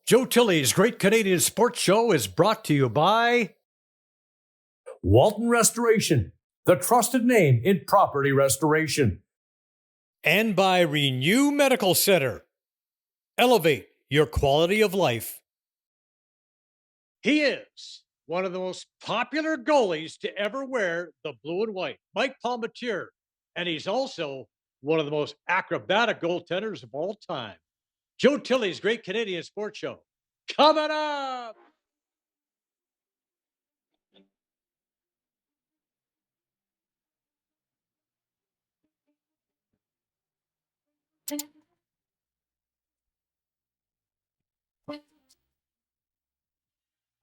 Joe Tilley's Great Canadian Sports Show is brought to you by Walton Restoration, the trusted name in property restoration. and by Renew Medical Center. Elevate your quality of life. He is one of the most popular goalies to ever wear the blue and white, Mike Palmateer. And he's also one of the most acrobatic goaltenders of all time. Joe Tilley's Great Canadian Sports Show. Coming up.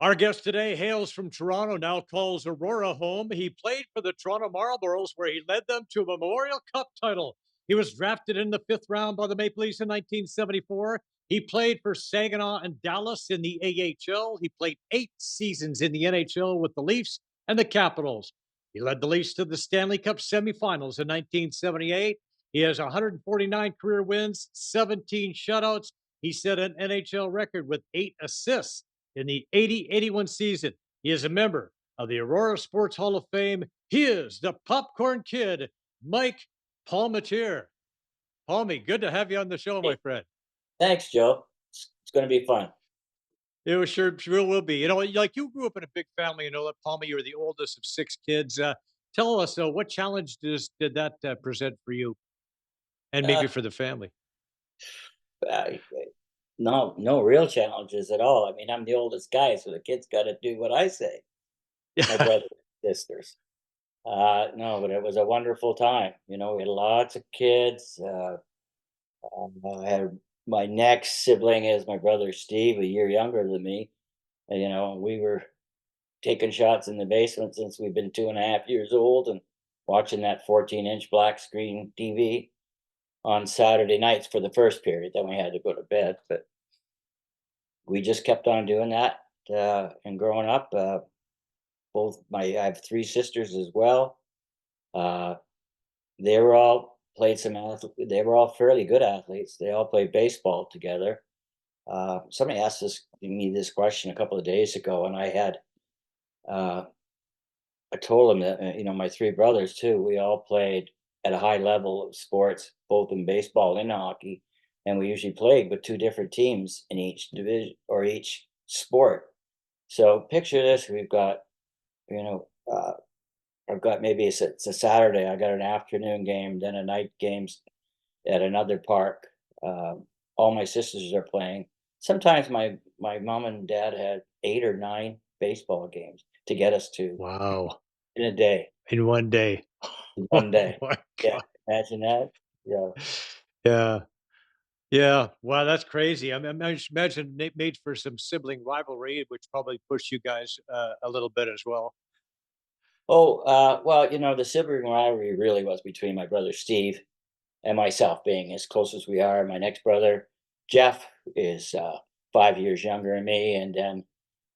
Our guest today hails from Toronto, now calls Aurora home. He played for the Toronto Marlboros, where he led them to a Memorial Cup title. He was drafted in the fifth round by the Maple Leafs in 1974. He played for Saginaw and Dallas in the AHL. He played 8 seasons in the NHL with the Leafs and the Capitals. He led the Leafs to the Stanley Cup semifinals in 1978. He has 149 career wins, 17 shutouts. He set an NHL record with 8 assists in the 80-81 season. He is a member of the Aurora Sports Hall of Fame. He is the Popcorn Kid, Mike Palmateer. Palmy, good to have you on the show, my friend. Thanks, Joe. It's going to be fun. It was sure will be. You know, like you grew up in a big family. You know that Palmy, you're the oldest of 6 kids. Tell us, what challenge did that present for you, and maybe Uh, for the family? I, no real challenges at all. I mean, I'm the oldest guy, so the kids got to do what I say. My Yeah. brothers and sisters. No, but it was a wonderful time. You know, we had lots of kids. I had my next sibling is my brother Steve, a year younger than me. And, you know, we were taking shots in the basement since we've been 2.5 years old and watching that 14-inch black screen TV on Saturday nights for the first period. Then we had to go to bed, but we just kept on doing that. And growing up, I have 3 sisters as well. Uh, they were all played some they were all fairly good athletes. They all played baseball together. Somebody asked me this question a couple of days ago, and uh, I told them that you know, my 3 brothers too. We all played at a high level of sports, both in baseball and hockey, and we usually played with 2 different teams in each division or each sport. So picture this: we've got, you know, I've got maybe it's a Saturday. I got an afternoon game, then a night games at another park. All my sisters are playing. Sometimes my mom and dad had 8 or 9 baseball games to get us to Wow. in a day. In one day. In Oh one day. my Yeah, God. imagine that. Yeah. Yeah. Yeah, wow, that's crazy. I just imagine it made for some sibling rivalry, which probably pushed you guys a little bit as well. Oh, well, you know, the sibling rivalry really was between my brother Steve and myself, being as close as we are. My next brother, Jeff, is 5 years younger than me. And then,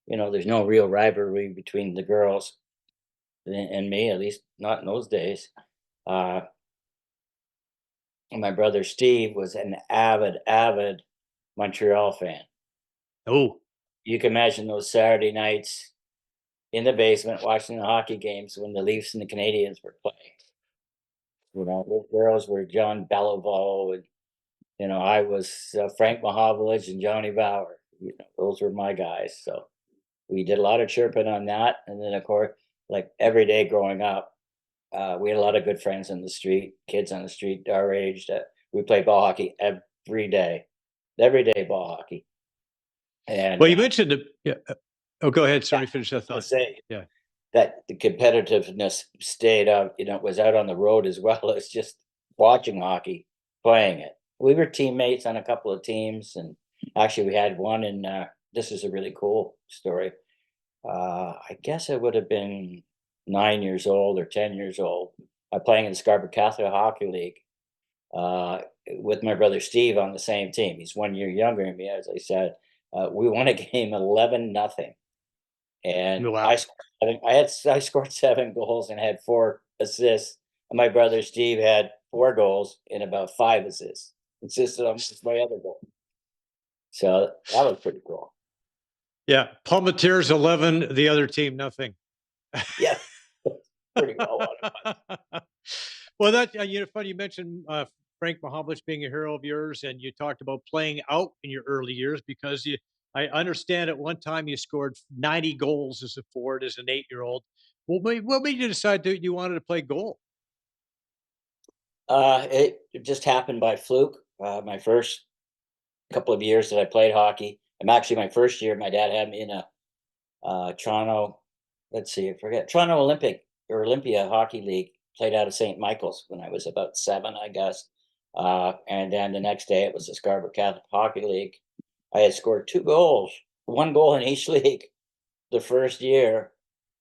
you know, there's no real rivalry between the girls and me, at least not in those days. Uh, and my brother Steve was an avid Montreal fan. Oh, You can imagine those Saturday nights in the basement watching the hockey games when the Leafs and the Canadians were playing. You know, the girls were John Beliveau, and you know, I was Frank Mahovlich and Johnny Bauer. You know, those were my guys. So we did a lot of chirping on that, and then of course, like every day growing up, we had a lot of good friends on the street, kids on the street our age that we played ball hockey every day ball hockey. And well, you mentioned the yeah. Oh, go ahead. yeah, Sorry, finish that I thought. say Yeah. that the competitiveness stayed out, you know, was out on the road as well as just watching hockey, playing it. We were teammates on a couple of teams, and actually we had one in this is a really cool story. I guess I would have been 9 years old or 10 years old. I playing in the Scarborough Catholic Hockey League uh, with my brother Steve on the same team. He's 1 year younger than me, as I said. We won a game 11-0, and Wow. I scored 7 goals and had 4 assists. And my brother Steve had 4 goals and about 5 assists. Insisted on my other goal. So that was pretty cool. Yeah, Palmateer's 11, the other team nothing. Yeah, pretty well what it was. Well, that funny you mentioned Frank Mahovlich being a hero of yours, and you talked about playing out in your early years because you. I understand at one time you scored 90 goals as a forward as an 8-year-old. What made you decide that you wanted to play goal? It just happened by fluke. My first couple of years that I played hockey, I'm actually my first year. My dad had me in a Toronto. Let's see, I forget Toronto Olympic or Olympia Hockey League. Played out of St. Michael's when I was about 7, I guess. And then the next day it was the Scarborough Catholic Hockey League. I had scored 2 goals, 1 goal in each league the first year.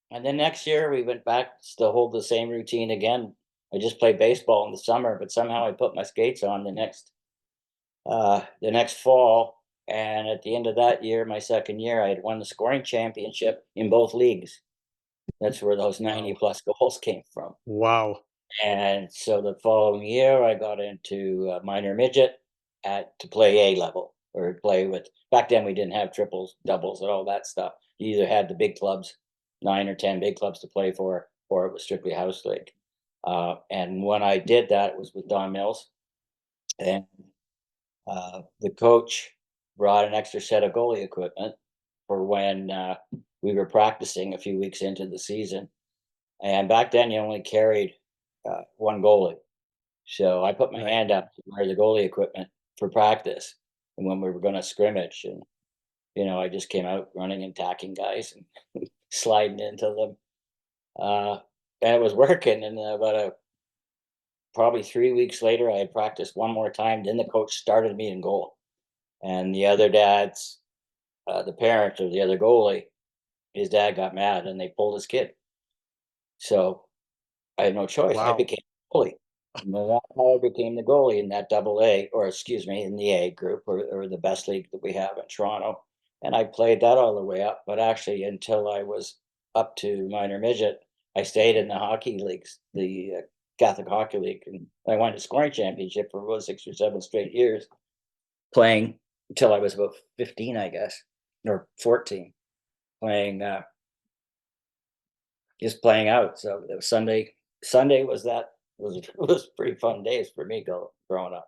And then next year we went back to hold the same routine again. I just played baseball in the summer, but somehow I put my skates on the next fall. And at the end of that year, my second year, I had won the scoring championship in both leagues. That's where those 90 Wow. plus goals came from. Wow. And so the following year, I got into minor midget at to play A level or play with. Back then, we didn't have triples, doubles, and all that stuff. You either had the big clubs, 9 or 10 big clubs to play for, or it was strictly house league. And when I did that, it was with Don Mills, and the coach brought an extra set of goalie equipment for when we were practicing a few weeks into the season. And back then, you only carried one goalie. So I put my Right. hand up to wear the goalie equipment for practice. And when we were going to scrimmage, and I just came out running and tacking guys and sliding into them. Uh, and it was working. And about probably 3 weeks later, I had practiced one more time. Then the coach started me in goal. And the other dads, the parent of the other goalie, his dad got mad and they pulled his kid. So I had no choice. I Wow. became the goalie. And then that's how I became the goalie in that double A, or excuse me, in the A group, or the best league that we have in Toronto. And I played that all the way up. But actually, until I was up to minor midget, I stayed in the hockey leagues, the Catholic Hockey League. And I won the scoring championship for about 6 or 7 straight years, playing until I was about 15, I guess, or 14, playing just playing out. So it was Sunday. Sunday was that was pretty fun days for me growing up.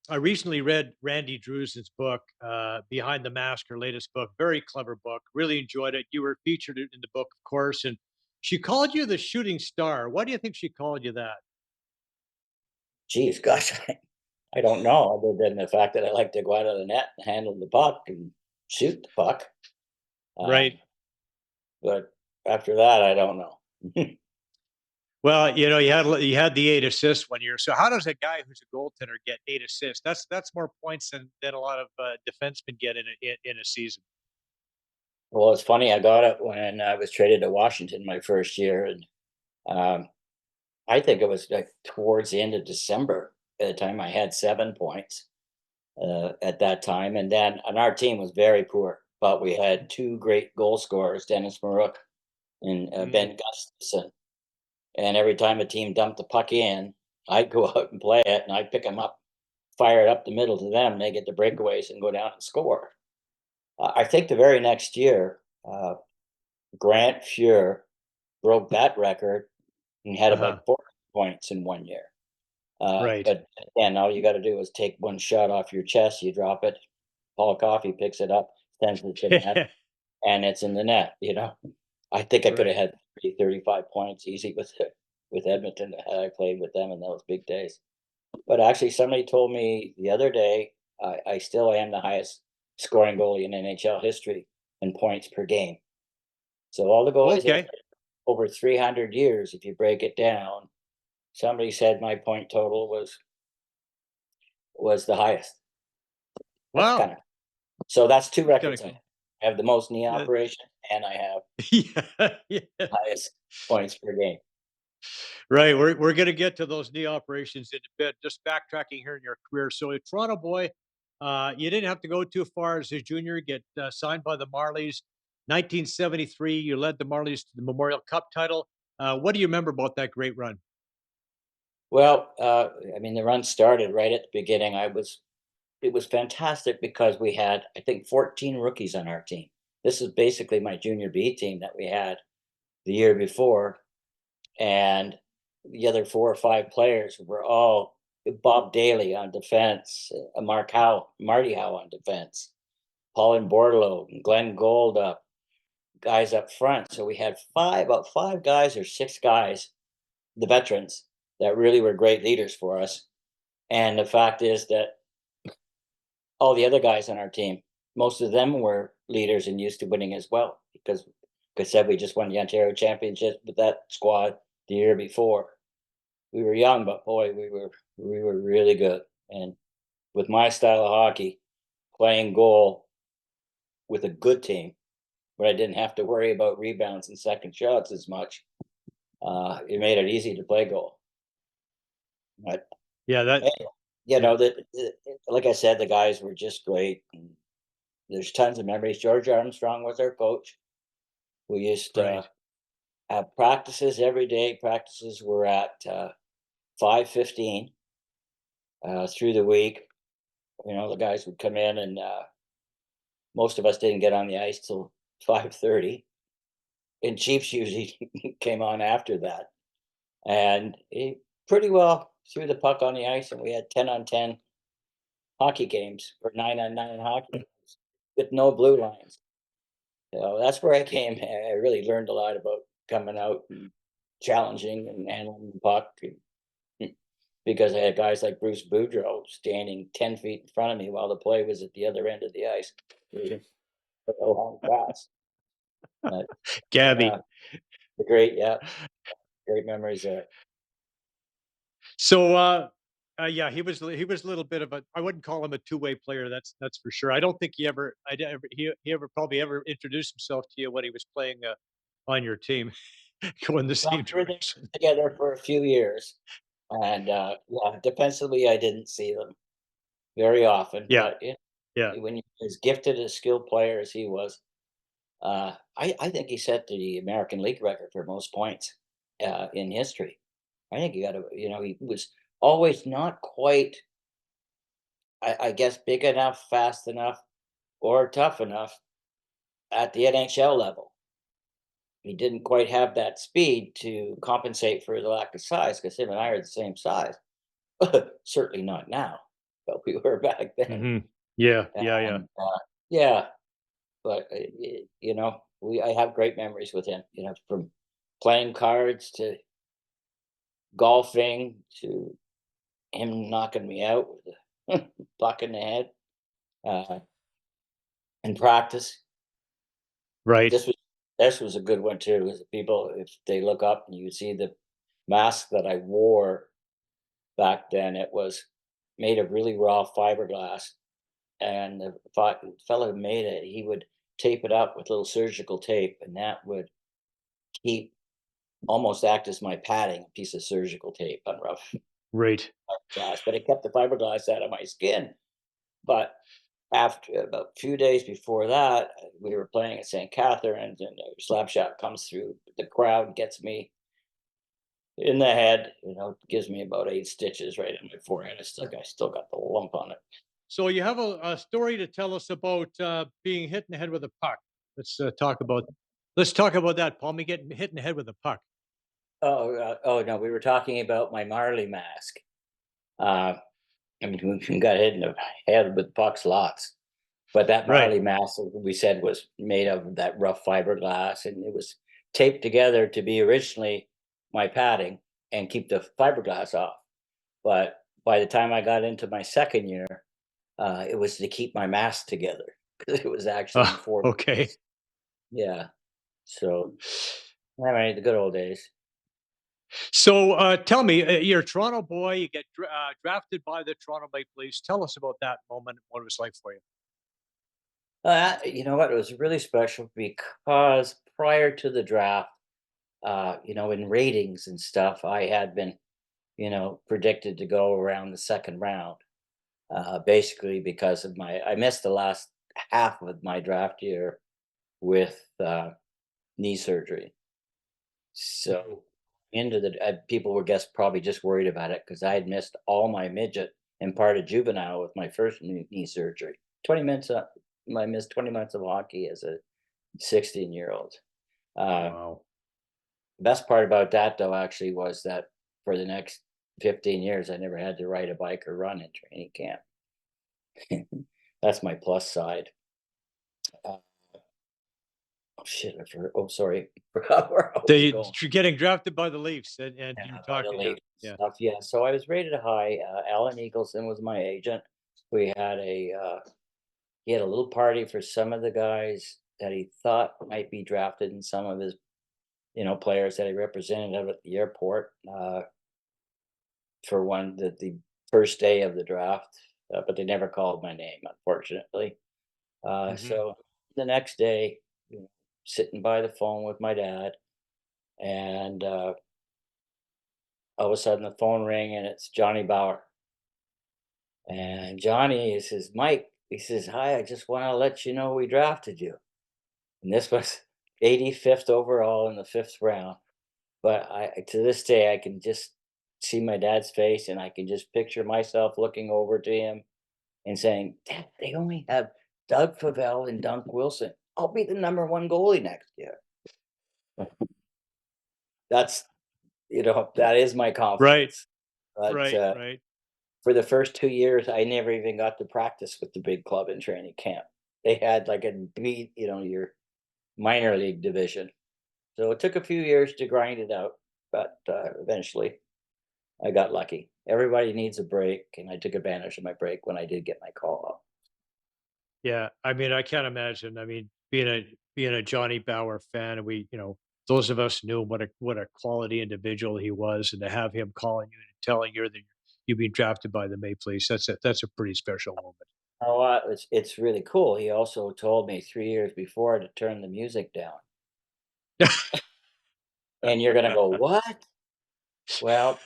I recently read Randy Drewson's book, Behind the Mask, her latest book. Very clever book. Really enjoyed it. You were featured in the book, of course, and she called you the shooting star. Why do you think she called you that? Geez, gosh, I don't know, other than the fact that I like to go out of the net and handle the puck and shoot the puck. Right. Um, but after that, I don't know. Well, you had the 8 assists 1 year. So how does a guy who's a goaltender get 8 assists? That's more points than a lot of defensemen get in a season. Well, it's funny. I got it when I was traded to Washington my first year, and um, I think it was like towards the end of December. At the time, I had 7 points at that time, and our team was very poor, but we had two great goal scorers, Dennis Marook and Mm. Ben Gustafson. And every time a team dumped the puck in, I'd go out and play it, and I'd pick them up, fire it up the middle to them. And they get the breakaways and go down and score. I think the very next year, Grant Fuhr broke that record and had Uh-huh. about 4 points in 1 year. Right. But again, all you got to do is take one shot off your chest, you drop it. Paul Coffey picks it up, sends it to the net, and it's in the net. I think I could have Right. had 35 points easy with Edmonton had I played with them in those big days. But actually, somebody told me the other day I still am the highest scoring goalie in NHL history in points per game. So all the goalies that have Okay. played over 300 years, if you break it down, somebody said my point total was the highest. That's kind Wow. of so that's two That's kind of records I have. cool. I have the most knee Uh, operation, and I have yeah. Yeah. highest points per game. Right. We're going to get to those knee operations in a bit. Just backtracking here in your career. So, a Toronto boy, you didn't have to go too far as a junior. Get signed by the Marlies. 1973, you led the Marlies to the Memorial Cup title. What do you remember about that great run? Well, I mean, the run started right at the beginning. It was fantastic because we had, I think, 14 rookies on our team. This is basically my junior B team that we had the year before, and the other 4 or 5 players were all Bob Daly on defense, Marty Howe on defense, Paul and Bordelot, and Glenn Gold up, guys up front. So we had about 5 guys or 6 guys, the veterans, that really were great leaders for us. And the fact is that all the other guys on our team, most of them were leaders and used to winning as well. Because, like I said, we just won the Ontario Championship with that squad the year before. We were young, but boy, we were really good. And with my style of hockey, playing goal with a good team, where I didn't have to worry about rebounds and second shots as much, it made it easy to play goal. But Yeah, that hey, yeah. like I said, the guys were just great. And there's tons of memories. George Armstrong was our coach. We used Right. to have practices every day. Practices were at 5:15 through the week. The guys would come in, and most of us didn't get on the ice till 5:30. And Chiefs usually came on after that. And he pretty well threw the puck on the ice, and we had 10-on-10 hockey games or 9-on-9 hockey games with no blue lines. That's where I came. I really learned a lot about coming out and challenging and handling the puck, because I had guys like Bruce Boudreau standing 10 feet in front of me while the play was at the other end of the ice. It was a long pass. But yeah, Gabby. yeah, great memories there. So, yeah, he was a little bit of a, I wouldn't call him a two-way player. That's for sure. I don't think he ever probably ever introduced himself to you when he was playing on your team, going the Well, same we were there direction. together for a few years, and yeah, defensively, I didn't see them very often. Yeah, But yeah, when you're as gifted a skilled player as he was, I think he set the American League record for most points in history. I think he was always not quite, I guess, big enough, fast enough, or tough enough at the NHL level. He didn't quite have that speed to compensate for the lack of size, because him and I are the same size. Certainly not now, but we were back then. hmm yeah, yeah, yeah. And yeah, but I have great memories with him. From playing cards to golfing to him knocking me out with a puck in the head uh, in practice. Right, This was a good one too. Is people, if they look up and you see the mask that I wore back then, it was made of really raw fiberglass, and the fellow who made it, he would tape it up with little surgical tape, and that would keep almost act as my padding, a piece of surgical tape on rough right. glass, but it kept the fiberglass out of my skin. But after about a few days before that, we were playing at St. Catharines, and a slap shot comes through. The crowd gets me in the head. Gives me about 8 stitches right in my forehead. I still got the lump on it. So you have a story to tell us about being hit in the head with a puck. Let's talk about let's talk about that, Paul. Me getting hit in the head with a puck. Oh no, we were talking about my Marley mask. Uh, I mean, we got hit in the head with pucks lots. But that Right. Marley mask, we said, was made of that rough fiberglass, and it was taped together to be originally my padding and keep the fiberglass off. But by the time I got into my second year, it was to keep my mask together because it was actually in four Okay. pieces. Yeah. So, all right, the good old days. So, tell me, you're a Toronto boy. You get drafted by the Toronto Maple Leafs. Tell us about that moment. What it was like for you. You know what? It was really special because prior to the draft, in ratings and stuff, I had been, predicted to go around the second round, basically because of I missed the last half of my draft year with knee surgery. Mhm. So into the people were guess probably just worried about it because I had missed all my midget and part of juvenile with my first knee surgery. 20 minutes. I missed 20 months of hockey as a 16-year-old. Uh, Wow. Best part about that though actually was that for the next 15 years I never had to ride a bike or run in training camp. That's my plus side. Uh, oh shit! Oh, sorry. Forgot where I was going. You're getting drafted by the Leafs, and Yeah, you're by the talking, yeah, late yeah. stuff. Yeah, so I was rated high. Alan Eagleson was my agent. We had he had a little party for some of the guys that he thought might be drafted, and some of his players that he represented out at the airport for the first day of the draft. But they never called my name, unfortunately. Hmm. So the next day, you know, sitting by the phone with my dad, and all of a sudden the phone rang, and it's Johnny Bauer. And Johnny, he says, Mike, he says, hi, I just want to let you know we drafted you. And this was 85th overall in the fifth round. But to this day, I can just see my dad's face and I can just picture myself looking over to him and saying, Dad, they only have Doug Favell and Dunk Wilson. I'll be the number one goalie next year. That's, that is my Right, confidence. But right, right. for the first 2 years, I never even got to practice with the big club in training camp. They had like a beat, your minor league division. So it took a few years to grind it out, but eventually I got lucky. Everybody needs a break, and I took advantage of my break when I did get my call up. Yeah, I mean, I can't imagine. I mean, being a Johnny Bauer fan, and those of us knew what a quality individual he was, and to have him calling you and telling you that you've been drafted by the Maple Leafs, that's a pretty special moment. Oh, it's really cool. He also told me 3 years before to turn the music down, and you're gonna go, what? Well,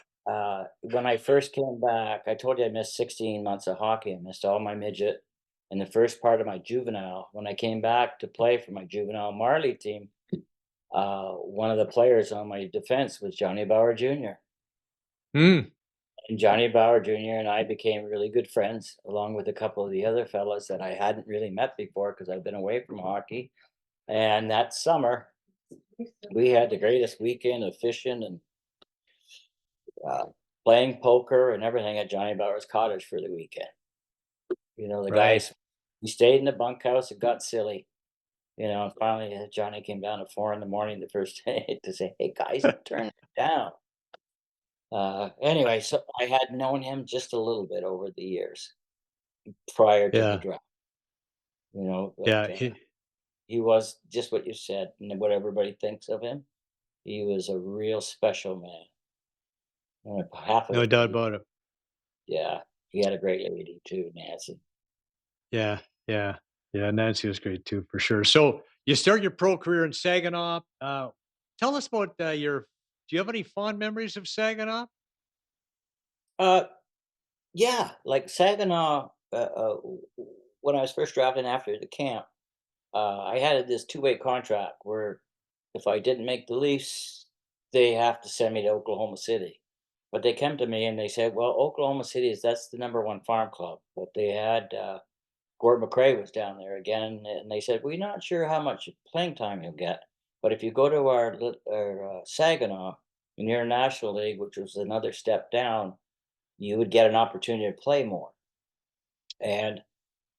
when I first came back, I told you I missed 16 months of hockey. I missed all my midget and the first part of my juvenile. When I came back to play for my juvenile Marley team, one of the players on my defense was Johnny Bauer Jr. Mm, And Johnny Bauer Jr. and I became really good friends, along with a couple of the other fellas that I hadn't really met before because I've been away from hockey. And that summer, we had the greatest weekend of fishing and uh, playing poker and everything at Johnny Bauer's cottage for the weekend. The right. guys, we stayed in the bunkhouse. It got silly. And finally, Johnny came down at 4 in the morning the first day to say, "Hey guys, turn it down." Anyway, so I had known him just a little bit over the years prior to the Yeah, draft. But yeah. he was just what you said, and what everybody thinks of him. He was a real special man. And half of No it, doubt about it. yeah, he had a great lady too, Nancy. Yeah, yeah, yeah. Nancy was great too, for sure. So you start your pro career in Saginaw. Tell us about your. Do you have any fond memories of Saginaw? Uh, yeah, like Saginaw. When I was first drafted after the camp, I had this two-way contract where if I didn't make the Leafs, they have to send me to Oklahoma City. But they came to me and they said, "Well, Oklahoma City that's the number one farm club." But they had Gord McRae was down there again, and they said, "We're not sure how much playing time you'll get, but if you go to our Saginaw in your National League, which was another step down, you would get an opportunity to play more." And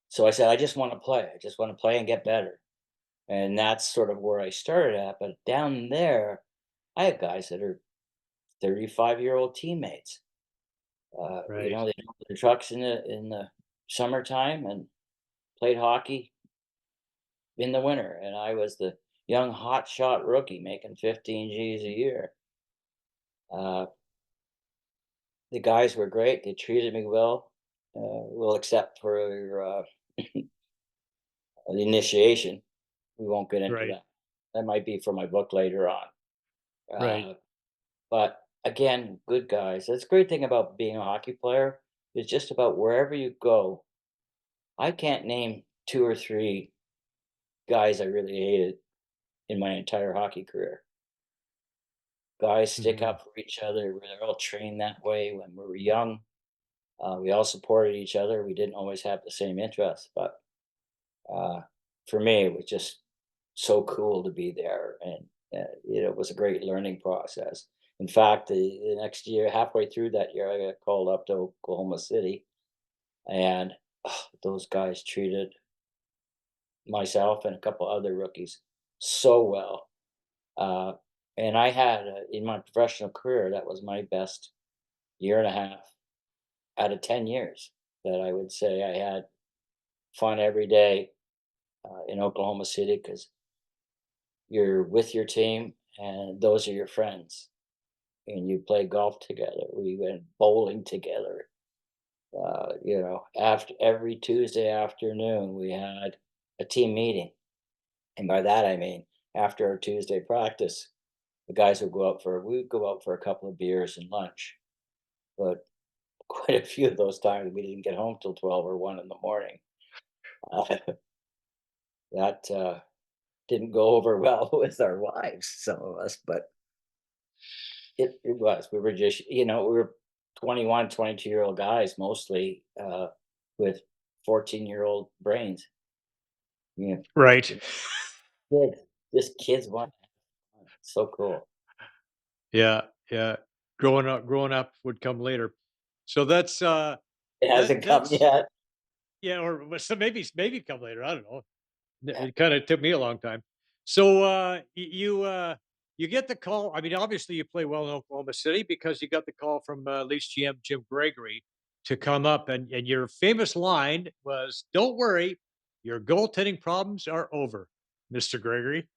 so I said, "I just want to play. I just want to play and get better." And that's sort of where I started at. But down there, I have guys that are 35-year-old teammates. Right, They drove their trucks in the summertime and played hockey in the winter, and I was the young hotshot rookie making 15 G's a year. Uh, the guys were great. They treated me well, except for the initiation. We won't get into right, that. That might be for my book later on. right. Uh, but again, good guys. That's the great thing about being a hockey player is just about wherever you go. I can't name two or three guys I really hated in my entire hockey career. Guys stick Mhm. up for each other. We're all trained that way when we were young. We all supported each other. We didn't always have the same interests, but uh, for me, it was just so cool to be there, and it was a great learning process. In fact, the next year, halfway through that year, I got called up to Oklahoma City, and those guys treated myself and a couple other rookies so well. Uh, and I had in my professional career, that was my best year and a half out of 10 years that I would say I had fun every day in Oklahoma City because you're with your team and those are your friends and you play golf together. We went bowling together. After every Tuesday afternoon, we had a team meeting. And by that, I mean, after our Tuesday practice, the guys would we'd go out for a couple of beers and lunch. But quite a few of those times we didn't get home till 12 or 1 in the morning. Uh, that didn't go over well with our wives, some of us, but it was. We were just, we were 21, 22-year-old guys mostly with 14-year-old brains. Yeah. Right. Kids, just kids want so cool. Yeah, yeah. Growing up would come later. So It hasn't come that's yet. yeah, or so maybe come later. I don't know. It kind of took me a long time. So you get the call. I mean, obviously you play well in Oklahoma City because you got the call from Leafs GM Jim Gregory to come up, and your famous line was, "Don't worry, your goaltending problems are over, Mister Gregory."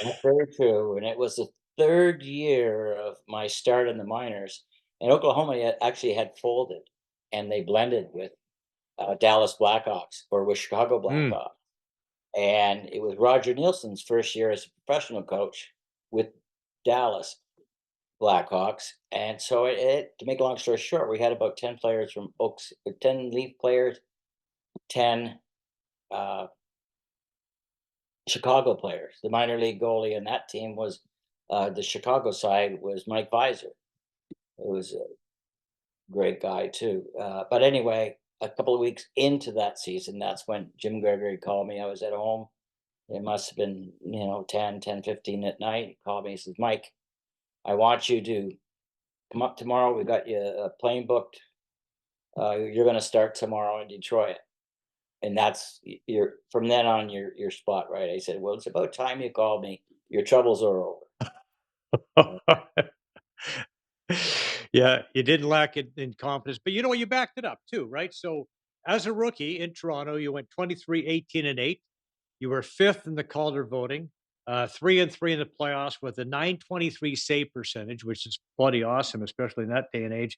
That's very true, and it was the 3rd year of my start in the minors, and Oklahoma actually had folded, and they blended with, Dallas Blackhawks or with Chicago Mm, Blackhawks, and it was Roger Nielsen's first year as a professional coach with Dallas Blackhawks, and so to make a long story short, we had about 10 players from 10 Leaf players, 10, uh Chicago players. The minor league goalie in that team was the Chicago side was Mike Visor. It was a great guy too. But anyway, a couple of weeks into that season, that's when Jim Gregory called me. I was at home. It must have been, 10:15 at night. He called me. He says, Mike, I want you to come up tomorrow. We got you a plane booked. You're going to start tomorrow in Detroit. And that's you're from then on your spot, right? I said, well, it's about time you called me. Your troubles are over. yeah, you didn't lack in confidence, but you backed it up too, right? So as a rookie in Toronto, you went 23, 18, and 8. You were fifth in the Calder voting, 3-3 in the playoffs with a 923 save percentage, which is bloody awesome, especially in that day and age.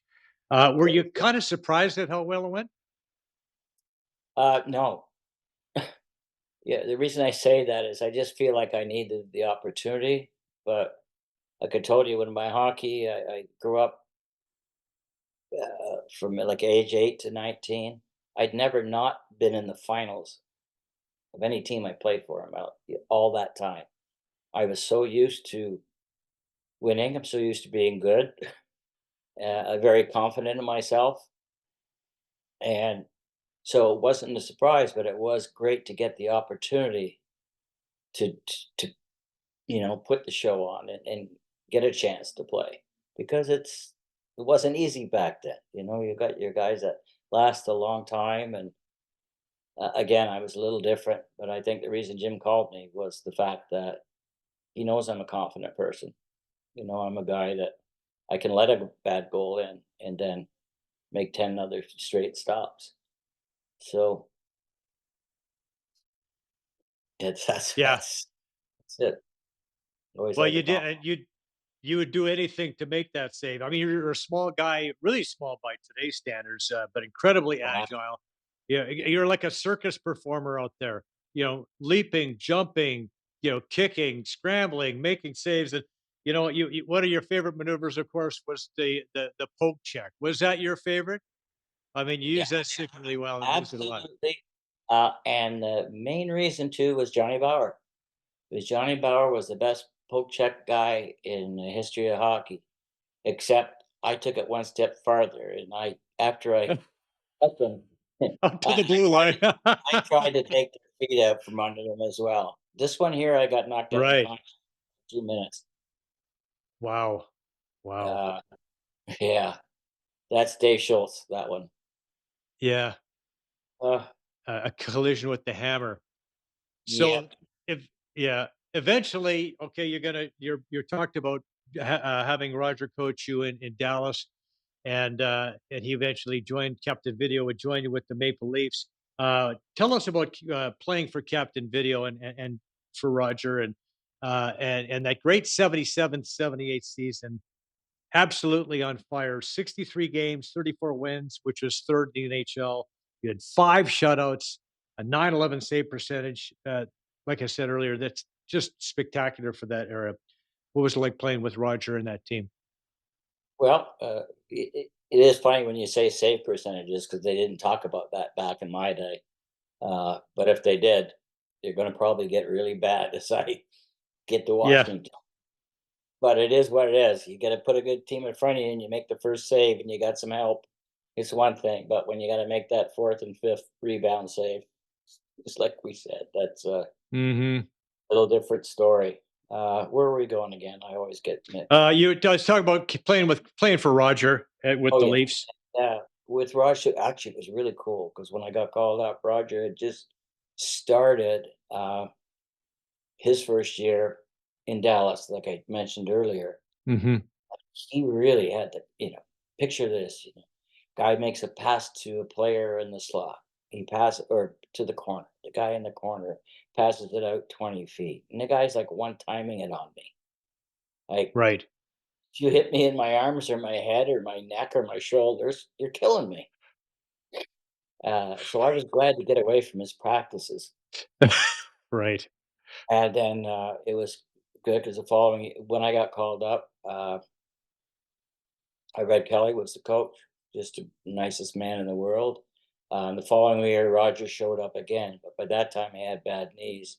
Were you kind of surprised at how well it went? No. Yeah, the reason I say that is I just feel like I needed the opportunity. But like I told you, when my hockey, I grew up from like age 8 to 19. I'd never not been in the finals of any team I played for about all that time. I was so used to winning. I'm so used to being good. Very confident in myself, and so it wasn't a surprise, but it was great to get the opportunity to put the show on and get a chance to play because it wasn't easy back then. You got your guys that last a long time, and again, I was a little different, but I think the reason Jim called me was the fact that he knows I'm a confident person. I'm a guy that I can let a bad goal in and then make 10 other straight stops. So it's Yeah. that's it. Always Well, had the you did. confidence. You would do anything to make that save. I mean, you're a small guy, really small by today's standards, but incredibly agile. Yeah, you're like a circus performer out there. Leaping, jumping, kicking, scrambling, making saves. And one of your favorite maneuvers, of course, was the poke check. Was that your favorite? I mean, you Yeah, use that secretly well and use it a lot. absolutely. And the main reason too was Johnny Bauer. Because Johnny Bauer was the best poke check guy in the history of hockey, except I took it one step farther, and I after I cut them, Up to I the blue line. I tried to take their feet out from under them as well. This one here, I got knocked out in Right. 2 minutes. Wow. Wow. Uh, yeah, that's Dave Schultz, that one. Yeah. Uh, A collision with the hammer. yeah. So if yeah, eventually, okay, you're talked about having Roger coach you in Dallas, and he eventually joined Captain Video would join you with the Maple Leafs. Tell us about playing for Captain Video and for Roger and that great 77-78 season. Absolutely on fire. 63 games, 34 wins, which was third in the NHL. You had 5 shutouts, a 911 save percentage. Like I said earlier, that's just spectacular for that era. What was it like playing with Roger and that team? Well, it is funny when you say save percentages because they didn't talk about that back in my day. But if they did, they're going to probably get really bad as I get to Yeah. Washington. But it is what it is. You got to put a good team in front of you, and you make the first save, and you got some help. It's one thing, but when you got to make that fourth and fifth rebound save, just like we said, that's a Hmm. little different story. Where are we going again? I always get mixed. You I was talking about playing for Roger with Oh the yeah, Leafs. yeah. With Roger, actually, it was really cool because when I got called up, Roger had just started his first year in Dallas, like I mentioned earlier. Hmm. He really had to, picture this. Guy makes a pass to a player in the slot. He passes or to the corner. The guy in the corner passes it out 20 feet, and the guy's like one timing it on me. Like, Right. if you hit me in my arms or my head or my neck or my shoulders, you're killing me. So I was glad to get away from his practices. Right. And then it was good because the following, when I got called up, I read Kelly was the coach, just the nicest man in the world. The following year, Roger showed up again, but by that time he had bad knees.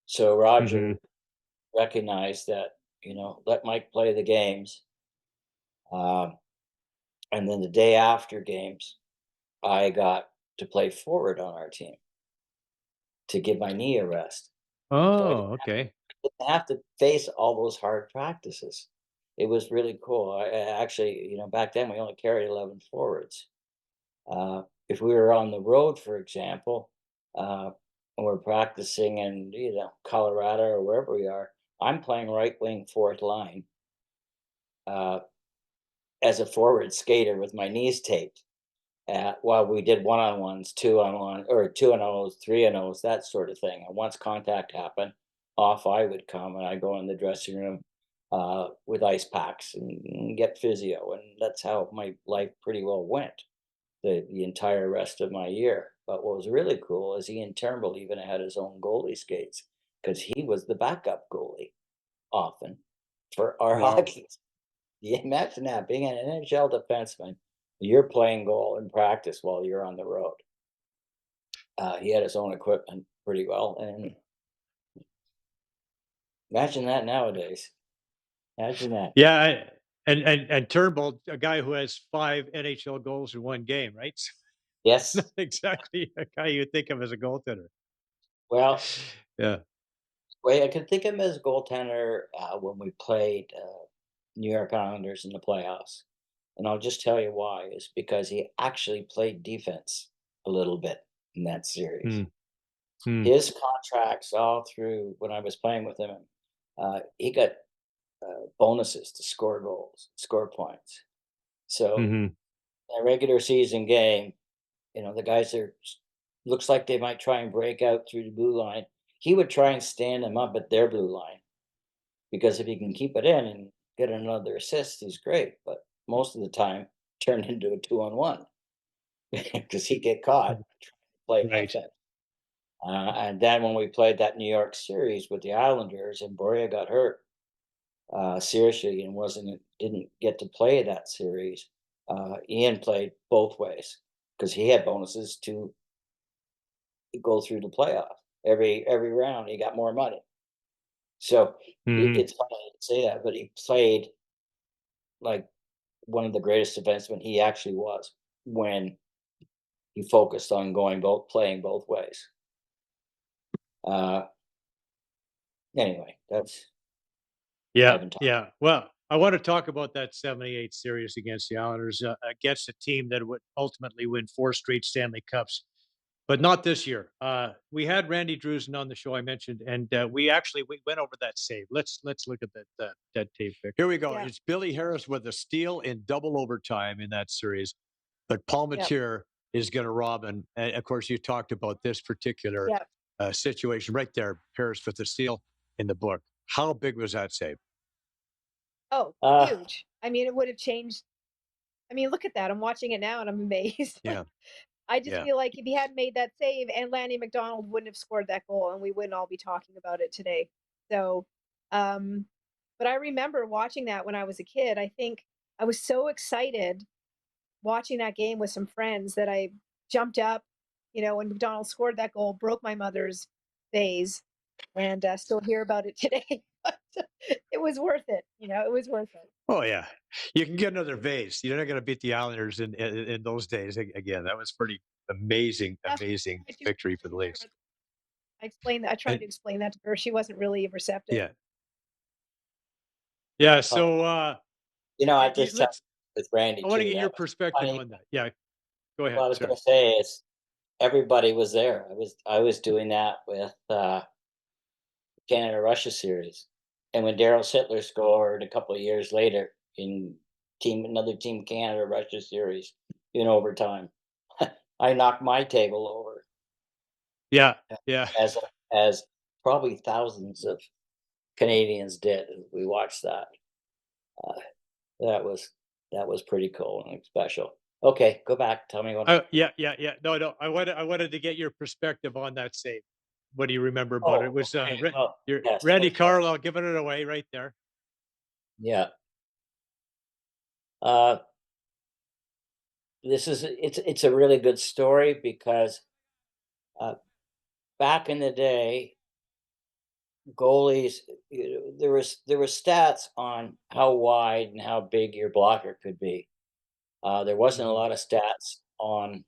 So Hmm. Roger recognized that, let Mike play the games. Um, and then the day after games, I got to play forward on our team to give my knee a rest. So I Oh, okay. didn't have to face all those hard practices. It was really cool. Actually, back then we only carried 11 forwards. If we were on the road, for example, and we're practicing in Colorado or wherever we are, I'm playing right wing fourth line uh, as a forward skater with my knees taped. While we did one on ones, two on one, or two and O's, three and O's, that sort of thing. And once contact happened, off I would come and I go in the dressing room with ice packs and get physio. And that's how my life pretty well went the entire rest of my year. But what was really cool is Ian Turnbull even had his own goalie skates because he was the backup goalie often for our Wow. hockey. Yeah, imagine that being an NHL defenseman, you're playing goal in practice while you're on the road. He had his own equipment pretty well, and imagine that nowadays. Imagine that. Yeah, and Turnbull, a guy who has 5 NHL goals in 1 game, right? Not Yes. exactly a guy you think of as a goaltender. Well, Yeah. way I could think of him as goaltender when we played New York Islanders in the playoffs, and I'll just tell you why. Is because he actually played defense a little bit in that series. Mm, mm, His contracts all through when I was playing with him, he got bonuses to score goals, score points. So mhm, in a regular season game, the guys are looks like they might try and break out through the blue line. He would try and stand them up at their blue line because if he can keep it in and get another assist, he's great. But most of the time, turned into a 2-on-1 because he'd get caught mm, playing right. offense. And then when we played that New York series with the Islanders and Boria got hurt, seriously and wasn't didn't get to play that series. Ian played both ways because he had bonuses to go through the playoff. Every round he got more money. So Mhm. it's funny to say that, but he played like one of the greatest defensemen he actually was when he focused on playing both ways. Uh, anyway, that's I Yeah, haven't talked. yeah. Well, I want to talk about that 78 series against the Islanders, against a team that would ultimately win 4 straight Stanley Cups, but not this year. We had Randy Drusen on the show I mentioned, and we went over that save. Let's look at that tape pick. Here we go. Yeah, It's Billy Harris with a steal in double overtime in that series, but yep, Palmateer is going to rob, and of course you talked about this particular yep. situation right there. Harris with the steal in the book. How big was that save? Oh, Uh, huge. I mean, it would have changed. I mean, look at that. I'm watching it now and I'm amazed. Yeah, I just yeah. feel like if he hadn't made that save and Lanny McDonald wouldn't have scored that goal and we wouldn't all be talking about it today. So, um, but I remember watching that when I was a kid. I think I was so excited watching that game with some friends that I jumped up, when McDonald scored that goal, broke my mother's vase, and still hear about it today. But it was worth it. It was worth it. Oh yeah, you can get another vase. You're not going to beat the Islanders in those days again. That was pretty amazing, That's what amazing I tried to victory for explain the to Leafs. her. I explained that. I tried And to explain that to her. She wasn't really receptive. yeah, yeah. well, So I just talked let's. with Randy I want to too. get your That was perspective funny. on that. Yeah, go What ahead, I was sir. going to say is everybody was there. I was doing that with Canada Russia series, and when Daryl Sittler scored a couple of years later in another Team Canada Russia series in overtime, I knocked my table over Yeah, yeah. as as probably thousands of Canadians did. We watched that. Uh, that was that was pretty cool and special. Okay, go back. Tell me what. Yeah, yeah, yeah. No, no. I wanted to get your perspective on that save. What do you remember about it? It Oh, was okay. Well, your yes. Randy Okay. Carlisle giving it away right there. Yeah. Uh, it's a really good story because uh, back in the day, goalies, there was stats on how wide and how big your blocker could be. There wasn't a Mhm. lot of stats on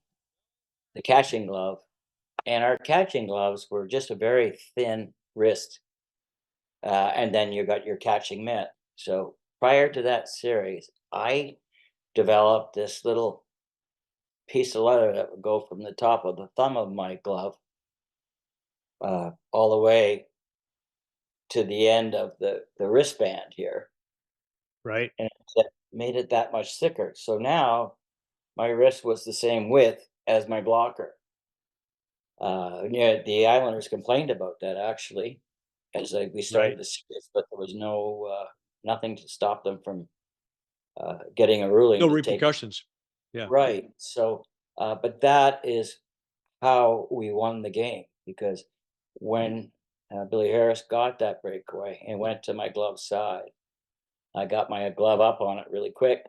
the catching glove, and our catching gloves were just a very thin wrist, and then you got your catching mitt. So prior to that series, I developed this little piece of leather that would go from the top of the thumb of my glove all the way to the end of the wristband here, Right. and it made it that much thicker. So now my wrist was the same width as my blocker. Yeah, the Islanders complained about that actually, as we Right. started the series, but there was nothing to stop them from getting a ruling No to take repercussions. Yeah. right. So, but that is how we won the game because when Billy Harris got that breakaway and went to my glove side, I got my glove up on it really quick,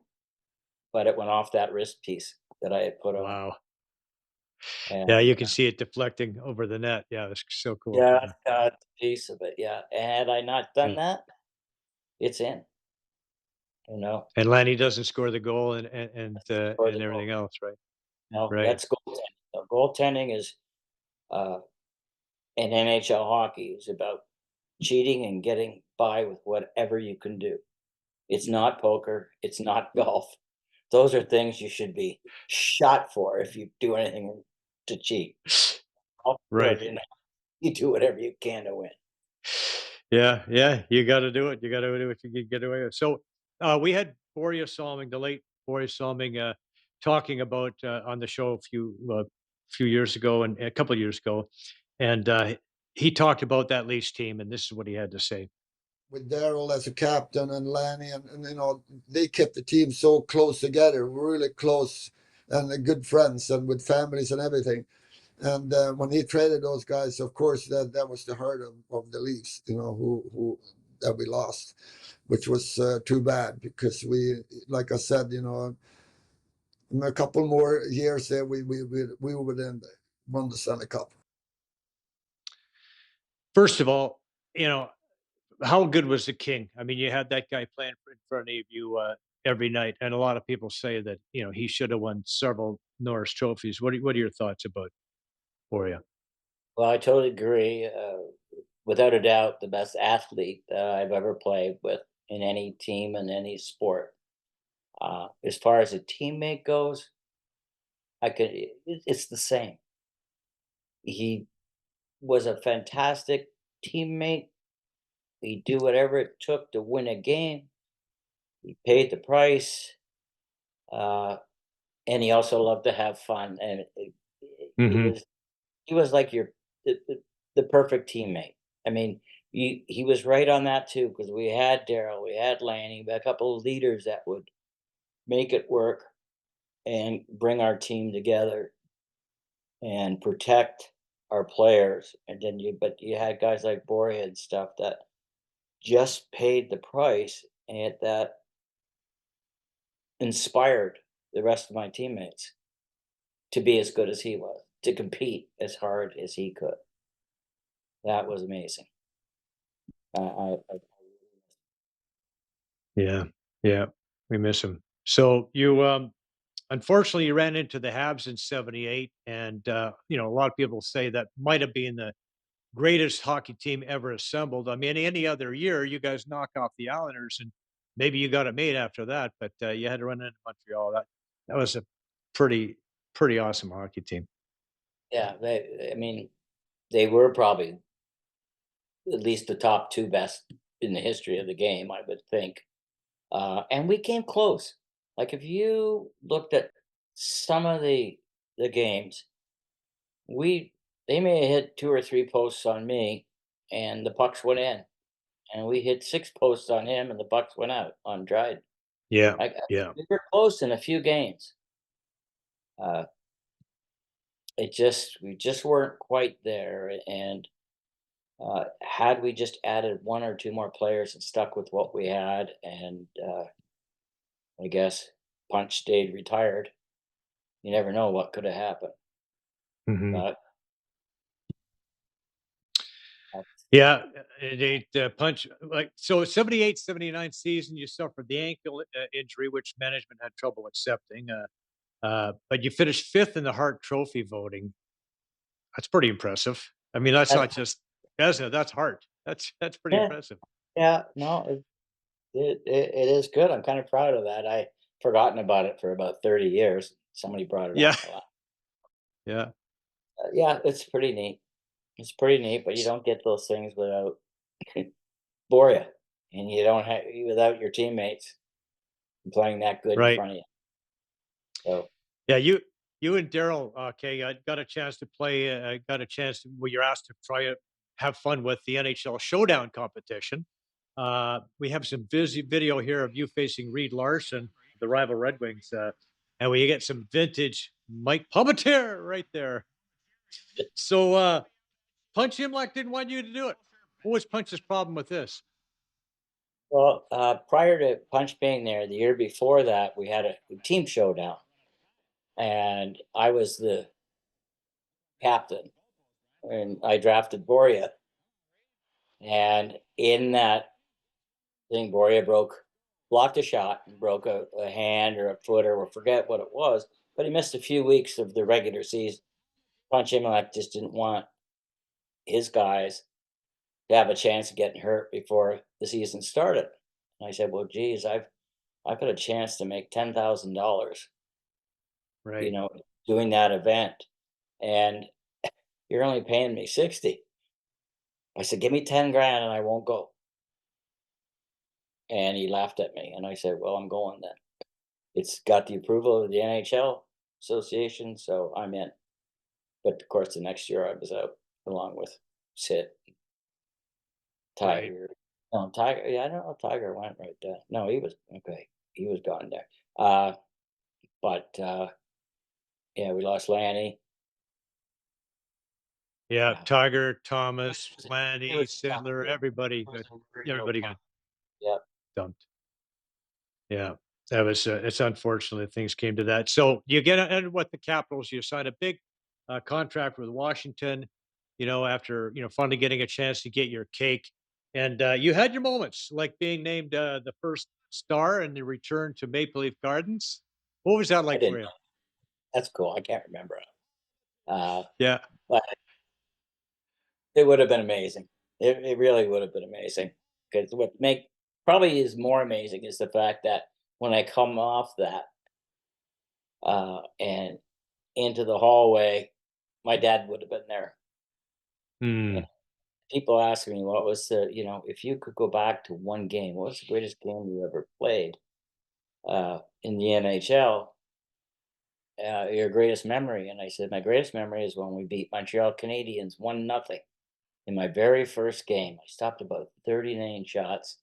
but it went off that wrist piece that I had put on. Wow. Yeah, And you can see it deflecting over the net. Yeah, that's so cool. yeah, Yeah. got a piece of it. Yeah. And had I not done Yeah. that, it's in, you know, And Lanny doesn't score the goal for the and goal. everything else, right? No, Right. that's goaltending. So goaltending is uh, in NHL hockey is about cheating and getting by with whatever you can do. It's not poker. It's not golf. Those are things you should be shot for if you do anything to cheat. Golf, Right. you do whatever you can to win. Yeah, yeah, you gotta do it. You gotta do what you can get away with. So, we had Boreas Salming, the late Boreas Salming, talking about, on the show few years ago and a couple of years ago, and, he talked about that Leafs team, and this is what he had to say. With Daryl as a captain and Lanny, and they kept the team so close together, really close, and good friends, and with families and everything. And when he traded those guys, of course, that was the heart of the Leafs, who that we lost, which was too bad because we, like I said, in a couple more years there, we would have won the Stanley Cup. First of all, you know, how good was the king? I mean, you had that guy playing in front of you every night, and a lot of people say that he should have won several Norris trophies. What are your thoughts about for you? Well, I totally agree. Without a doubt, the best athlete I've ever played with in any team in any sport. As far as a teammate goes, it's the same. He was a fantastic teammate. He'd do whatever it took to win a game. He paid the price, uh, and he also loved to have fun. And he Hmm. was he was like the perfect teammate. I mean, he was right on that too because we had Daryl, we had Lanny, we had a couple of leaders that would make it work and bring our team together and protect our players. And then you had guys like Boria and stuff that just paid the price and that inspired the rest of my teammates to be as good as he was, to compete as hard as he could. That was amazing. I Yeah, yeah, we miss him. So unfortunately, you ran into the Habs in '78, and a lot of people say that might have been the greatest hockey team ever assembled. I mean, any other year, you guys knock off the Islanders, and maybe you got it made after that. But you had to run into Montreal. That was a pretty pretty awesome hockey team. Yeah, I mean, they were probably at least the top 2 best in the history of the game, I would think. And we came close. Like, if you looked at some of the games, we they may have hit 2 or 3 posts on me, and the pucks went in, and we hit 6 posts on him, and the pucks went out on Dryden. Yeah, Like, yeah, we were close in a few games. Uh, we just weren't quite there, and had we just added 1 or 2 more players and stuck with what we had, and I guess Punch stayed retired, you never know what could have happened. hmm But that's yeah. They punch like so. '78, '79 season, you suffered the ankle injury, which management had trouble accepting. But you finished fifth in the Hart Trophy voting. That's pretty impressive. I mean, that's that's not just that's Hart. That's pretty yeah, impressive. yeah, no, it is good. I'm kind of proud of that. I forgotten about it for about 30 years. Somebody brought it Yeah, up a lot. yeah. Yeah, it's pretty neat. It's pretty neat, but you don't get those things without Boria, and you don't have without your teammates playing that good in Right. front of you. So Yeah, you and Daryl, okay, got a chance to play. Got a chance to, well, you're asked to try it, have fun with the NHL Showdown competition. We have some busy video here of you facing Reed Larson, the rival Red Wings, and we get some vintage Mike Palmateer right there. So Punch Imlach didn't want you to do it. What was Punch's problem with this? well, prior to Punch being there, the year before that, we had a team showdown, and I was the captain, and I drafted Boria. And in that thing, Boria blocked a shot, and broke a hand or a foot or forget what it was, but he missed a few weeks of the regular season. Punch Imlach just didn't want his guys to have a chance of getting hurt before the season started. And I said, "Well, geez, I've got a chance to make $10,000, you Right. know, doing that event, and you're only paying me 60." I said, "Give me 10 grand and I won't go." And he laughed at me, and I said, "Well, I'm going then. It's got the approval of the NHL association, so I'm in." But of course, the next year I was out along with Sid, Right. Tiger. No, Tiger. Yeah, I don't know if Tiger went right there. No, he was okay. He was gone there. Uh, but yeah, we lost Lanny. Yeah, Uh, Tiger, it Thomas, was it Lanny, was tough. Sidler, everybody It was a real everybody tough. got Yep. dumped. Yeah, that was it's unfortunate things came to that. So you get and what the Capitals, you sign a big contract with Washington. After finally getting a chance to get your cake, And you had your moments, like being named the first star in the return to Maple Leaf Gardens. What was that I like for didn't you? know. That's cool. I can't remember. Uh, Yeah, but it would have been amazing. It really would have been amazing. Because what make probably is more amazing is the fact that when I come off that and into the hallway, my dad would have been there. And mm, people ask me, what was the, if you could go back to one game, what was the greatest game you ever played in the NHL? Your greatest memory? And I said, my greatest memory is when we beat Montreal Canadiens 1-0 in my very first game. I stopped about 39 shots.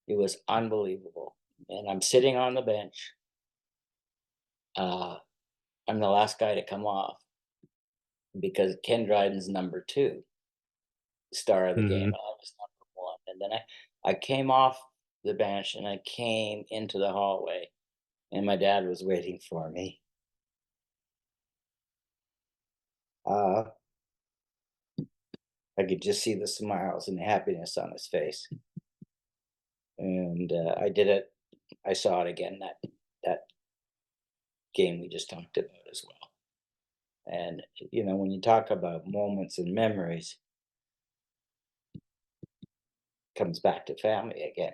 It was unbelievable. And I'm sitting on the bench. Uh, I'm the last guy to come off because Ken Dryden's number two star of the game. hmm And I was number one. And then I came off the bench and I came into the hallway and my dad was waiting for me. Uh, I could just see the smiles and the happiness on his face. And I did it. I saw it again that game we just talked about as well. And when you talk about moments and memories, comes back to family again.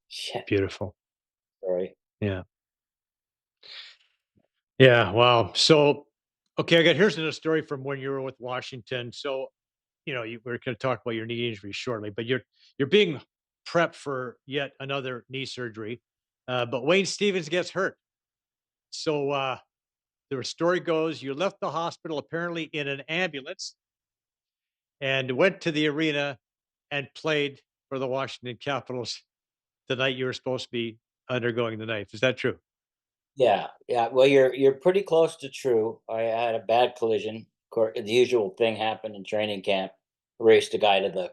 Shit, beautiful. sorry. Yeah, yeah. Wow. So, okay, I got here's another story from when you were with Washington. So, we're going to talk about your knee injury shortly, but you're being prepped for yet another knee surgery. But Wayne Stevens gets hurt. So the story goes, you left the hospital apparently in an ambulance and went to the arena and played for the Washington Capitals the night you were supposed to be undergoing the knife. Is that true? Yeah, yeah. Well, you're pretty close to true. I had a bad collision. The usual thing happened in training camp. Raced a guy to the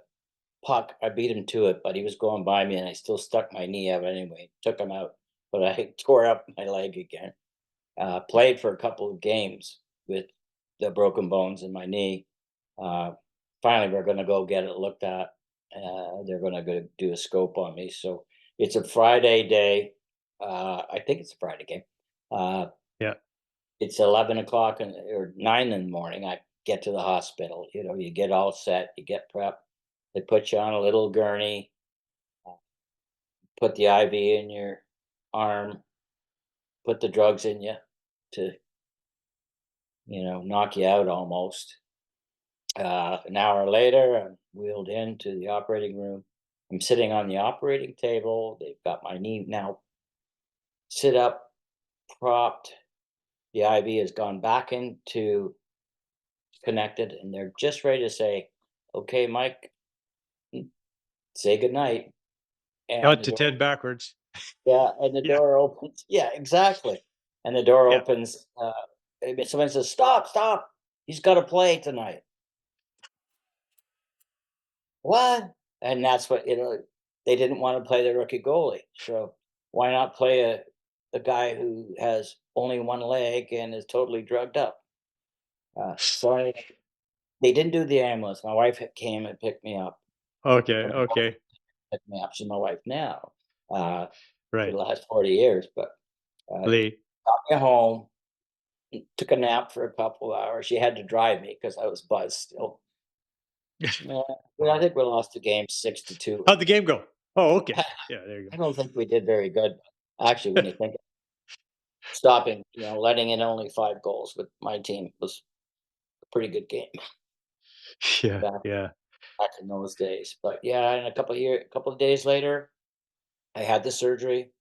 puck. I beat him to it, but he was going by me, and I still stuck my knee out anyway. Took him out, but I tore up my leg again. Played for a couple of games with the broken bones in my knee. Uh, Finally, we're going to go get it looked at. They're going to go do a scope on me. So it's a Friday day. I think it's a Friday game. Uh, Yeah. it's 11 o'clock or 9 in the morning. I get to the hospital. You get all set, you get prepped. They put you on a little gurney, uh, put the IV in your arm, put the drugs in you to knock you out almost. An hour later, I'm wheeled into the operating room. I'm sitting on the operating table. They've got my knee now sit up, propped. The IV has gone back into connected, and they're just ready to say, "Okay, Mike, say goodnight." And Out the to door, 10 backwards. yeah, and the Yeah. door opens. Yeah, exactly. And the door Yeah. opens. And someone says, "Stop! Stop! He's got to play tonight." What? And that's what they didn't wanna play the rookie goalie, so why not play a guy who has only one leg and is totally drugged up? So anyway, they didn't do the ambulance. My wife came and picked me up. Okay. Well, my wife Okay. picked me up. She's my wife now, uh, for Right. the last 40 years, but, Lee. got me home, took a nap for a couple of hours. She had to drive me because I was buzzed still. Yeah, well, I think we lost the game 6-2. How'd the game go? Oh, okay. Yeah, there you I don't think we did very good. Actually, when go. you think stopping, letting in only 5 goals with my team was a pretty good game Yeah. back Yeah. back in those days. But yeah, and a couple of days later, I had the surgery.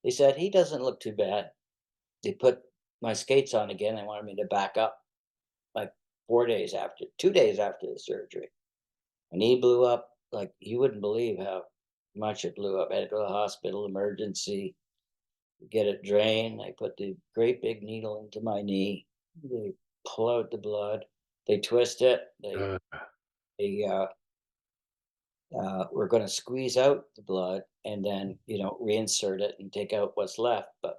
They said he doesn't look too bad. They put my skates on again. They wanted me to back up like 4 days after, 2 days after the surgery. My knee blew up like you wouldn't believe how much it blew up. I had to go to the hospital, emergency, get it drained. They put the great big needle into my knee. They pull out the blood. They twist it. Uh, They were going to squeeze out the blood and then reinsert it and take out what's left. But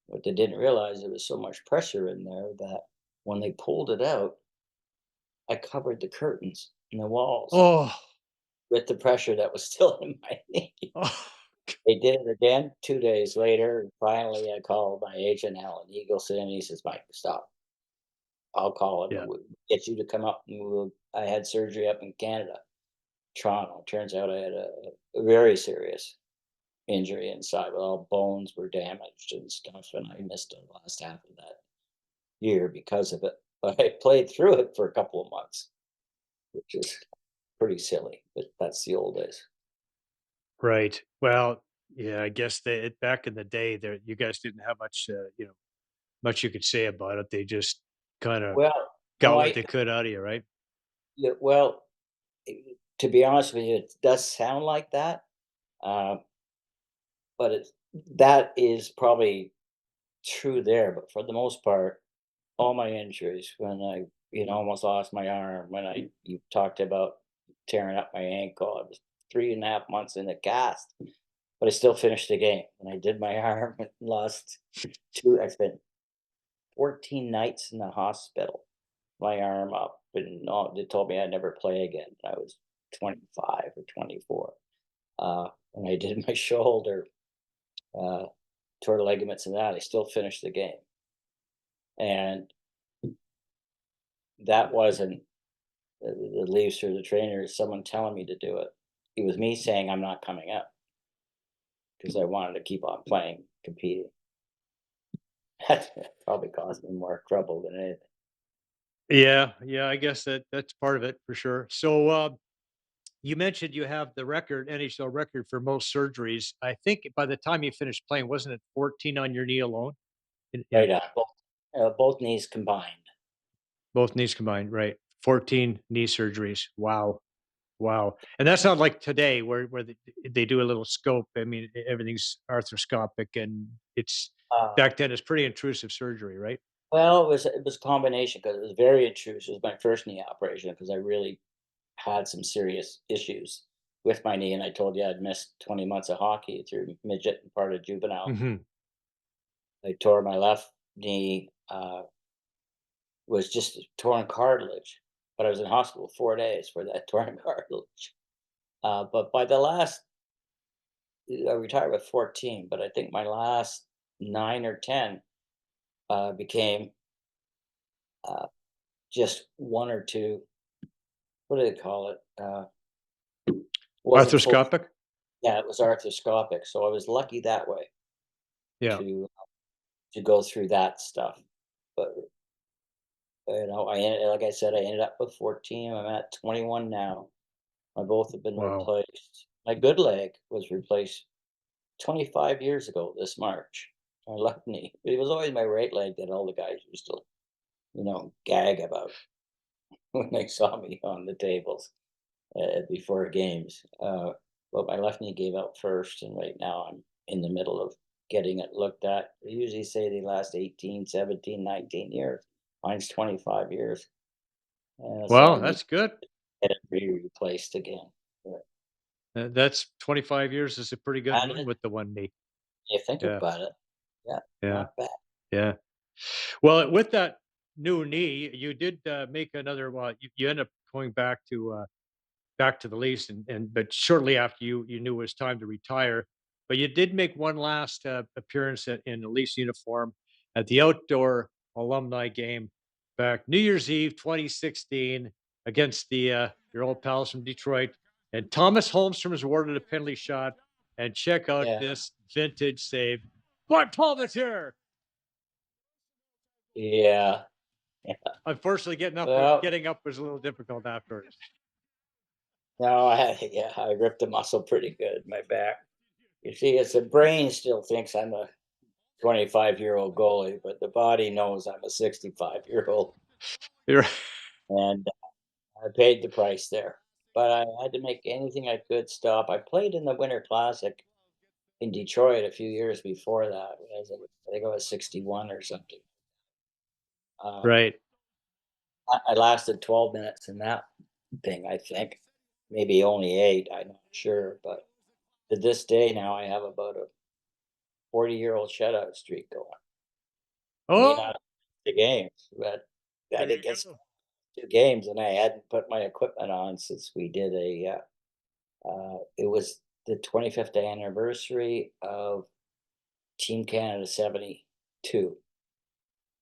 what they didn't realize, there was so much pressure in there that when they pulled it out, I covered the curtains and the walls. oh. with the pressure that was still in my knee. Oh, They did it again 2 days later, and finally, I called my agent, Alan Eagleson, and he says, "Mike, stop. I'll call him, yeah. and we'll get you to come up, and we'll." I had surgery up in Canada, Toronto. Turns out I had a very serious injury inside, where all bones were damaged and stuff, and I missed the last half of that year because of it. But I played through it for a couple of months, which is pretty silly, but that's the old days. Right. Well, yeah, I guess back in the day there you guys didn't have much much you could say about it. They just kind of Well, no, got what they could out of you, right? yeah, well, to be honest with you, it does sound like that, uh, but that is probably true there. But for the most part, all my injuries, when I, almost lost my arm, when you talked about tearing up my ankle, I was 3.5 months in the cast, but I still finished the game. And I did my arm and lost two. I spent 14 nights in the hospital, my arm up, and no, they told me I'd never play again. I was 25 or 24. When I did my shoulder, uh, tore the ligaments and that, I still finished the game. And that wasn't the leaves or the trainer, someone telling me to do it. It was me saying I'm not coming up because I wanted to keep on playing, competing. That probably caused me more trouble than anything. Yeah, yeah, I guess that's part of it for sure. So you mentioned you have the record, NHL record for most surgeries. I think by the time you finished playing, wasn't it 14 on your knee alone? Yeah, Right on, both knees combined. both knees combined, right? 14 knee surgeries. Wow. Wow. And that's not like today where they do a little scope. I mean, everything's arthroscopic and it's Uh, back then it's pretty intrusive surgery, right? well, it was a combination because it was very intrusive. It was my first knee operation because I really had some serious issues with my knee, and I told you I'd missed 20 months of hockey through midget and part of juvenile. Hmm. I tore my left knee, was just torn cartilage, but I was in hospital 4 days for that torn cartilage. But by the last I retired with 14, but I think my last 9 or 10, became, uh, just 1 or 2, what do they call it? Wasn't full. Arthroscopic? Yeah, it was arthroscopic, so I was lucky that way Yeah. to to go through that stuff. But, like I said, I ended up with 14, I'm at 21 now. My both have been Wow. replaced. My good leg was replaced 25 years ago this March. My left knee. It was always my right leg that all the guys used to, gag about when they saw me on the tables, before games. But my left knee gave out first, and right now I'm in the middle of getting it looked at. They usually say they last 18, 17, 19 years. Mine's 25 years. So Well, I need that's good. to get it replaced again. Yeah. That's 25 years is a pretty good And run with the one knee. you think Yeah. about it, yeah, Yeah. not bad. Yeah. Well, with that new knee, you did make another. Well, you end up going back to the Leafs, and but shortly after you knew it was time to retire, but you did make one last appearance in the Leafs uniform at the outdoor alumni game back New Year's Eve 2016 against the your old pals from Detroit. And Thomas Holmstrom was awarded a penalty shot. And check out Yeah, this vintage save. Mike Palmateer. yeah. Unfortunately, Well, getting up was a little difficult afterwards. no, yeah, I ripped the muscle pretty good in my back. You see, it's the brain still thinks I'm a 25-year-old goalie, but the body knows I'm a 65-year-old, You're and I paid the price there. But I had to make anything I could stop. I played in the Winter Classic in Detroit a few years before that. I think I was 61 or something. Uh, right. I lasted 12 minutes in that thing, I think. Maybe only 8, I'm not sure. But to this day now, I have about a 40-year-old shutout streak going. May Oh, not the games, but I there you think it's go. 2 games, and I hadn't put my equipment on since we did It was the 25th anniversary of Team Canada 72,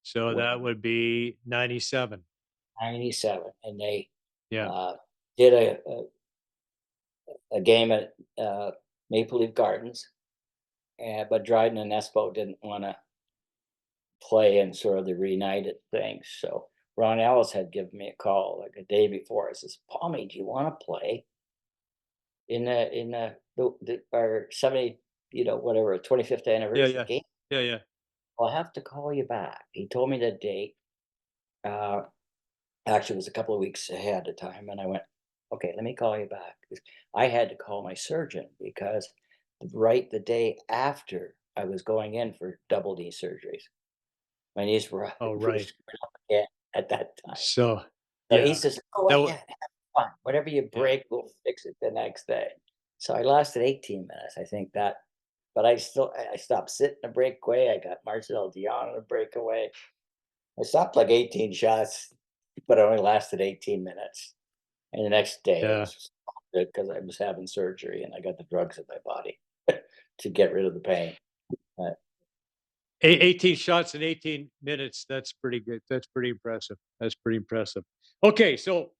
So when that would be 97. 97, and they Yeah. uh, did a game at Maple Leaf Gardens, and but Dryden and Espo didn't want to play in sort of the reunited thing. So Ron Ellis had given me a call like a day before. I says, "Palmy, do you want to play in our 70, whatever 25th Yeah, anniversary yeah. game? Yeah, yeah. I'll have to call you back." He told me the date. Uh, Actually, it was a couple of weeks ahead of time, and I went, "Okay, let me call you back." 'Cause I had to call my surgeon because right the day after I was going in for double knee surgeries, my knees were Oh, really right. screwed up again at that time. So, So he yeah. says, "Go That wa ahead, have fun. Whatever you yeah. break, we'll fix it the next day." So I lasted 18 minutes, I think that, but I stopped sitting a breakaway. I got Marcel Dion on a breakaway. I stopped like 18 shots, but it only lasted 18 minutes. And the next day it Yeah. was just good because I was having surgery and I got the drugs in my body to get rid of the pain. Uh, 18 shots in 18 minutes. That's pretty good. That's pretty impressive. That's pretty impressive. Okay, so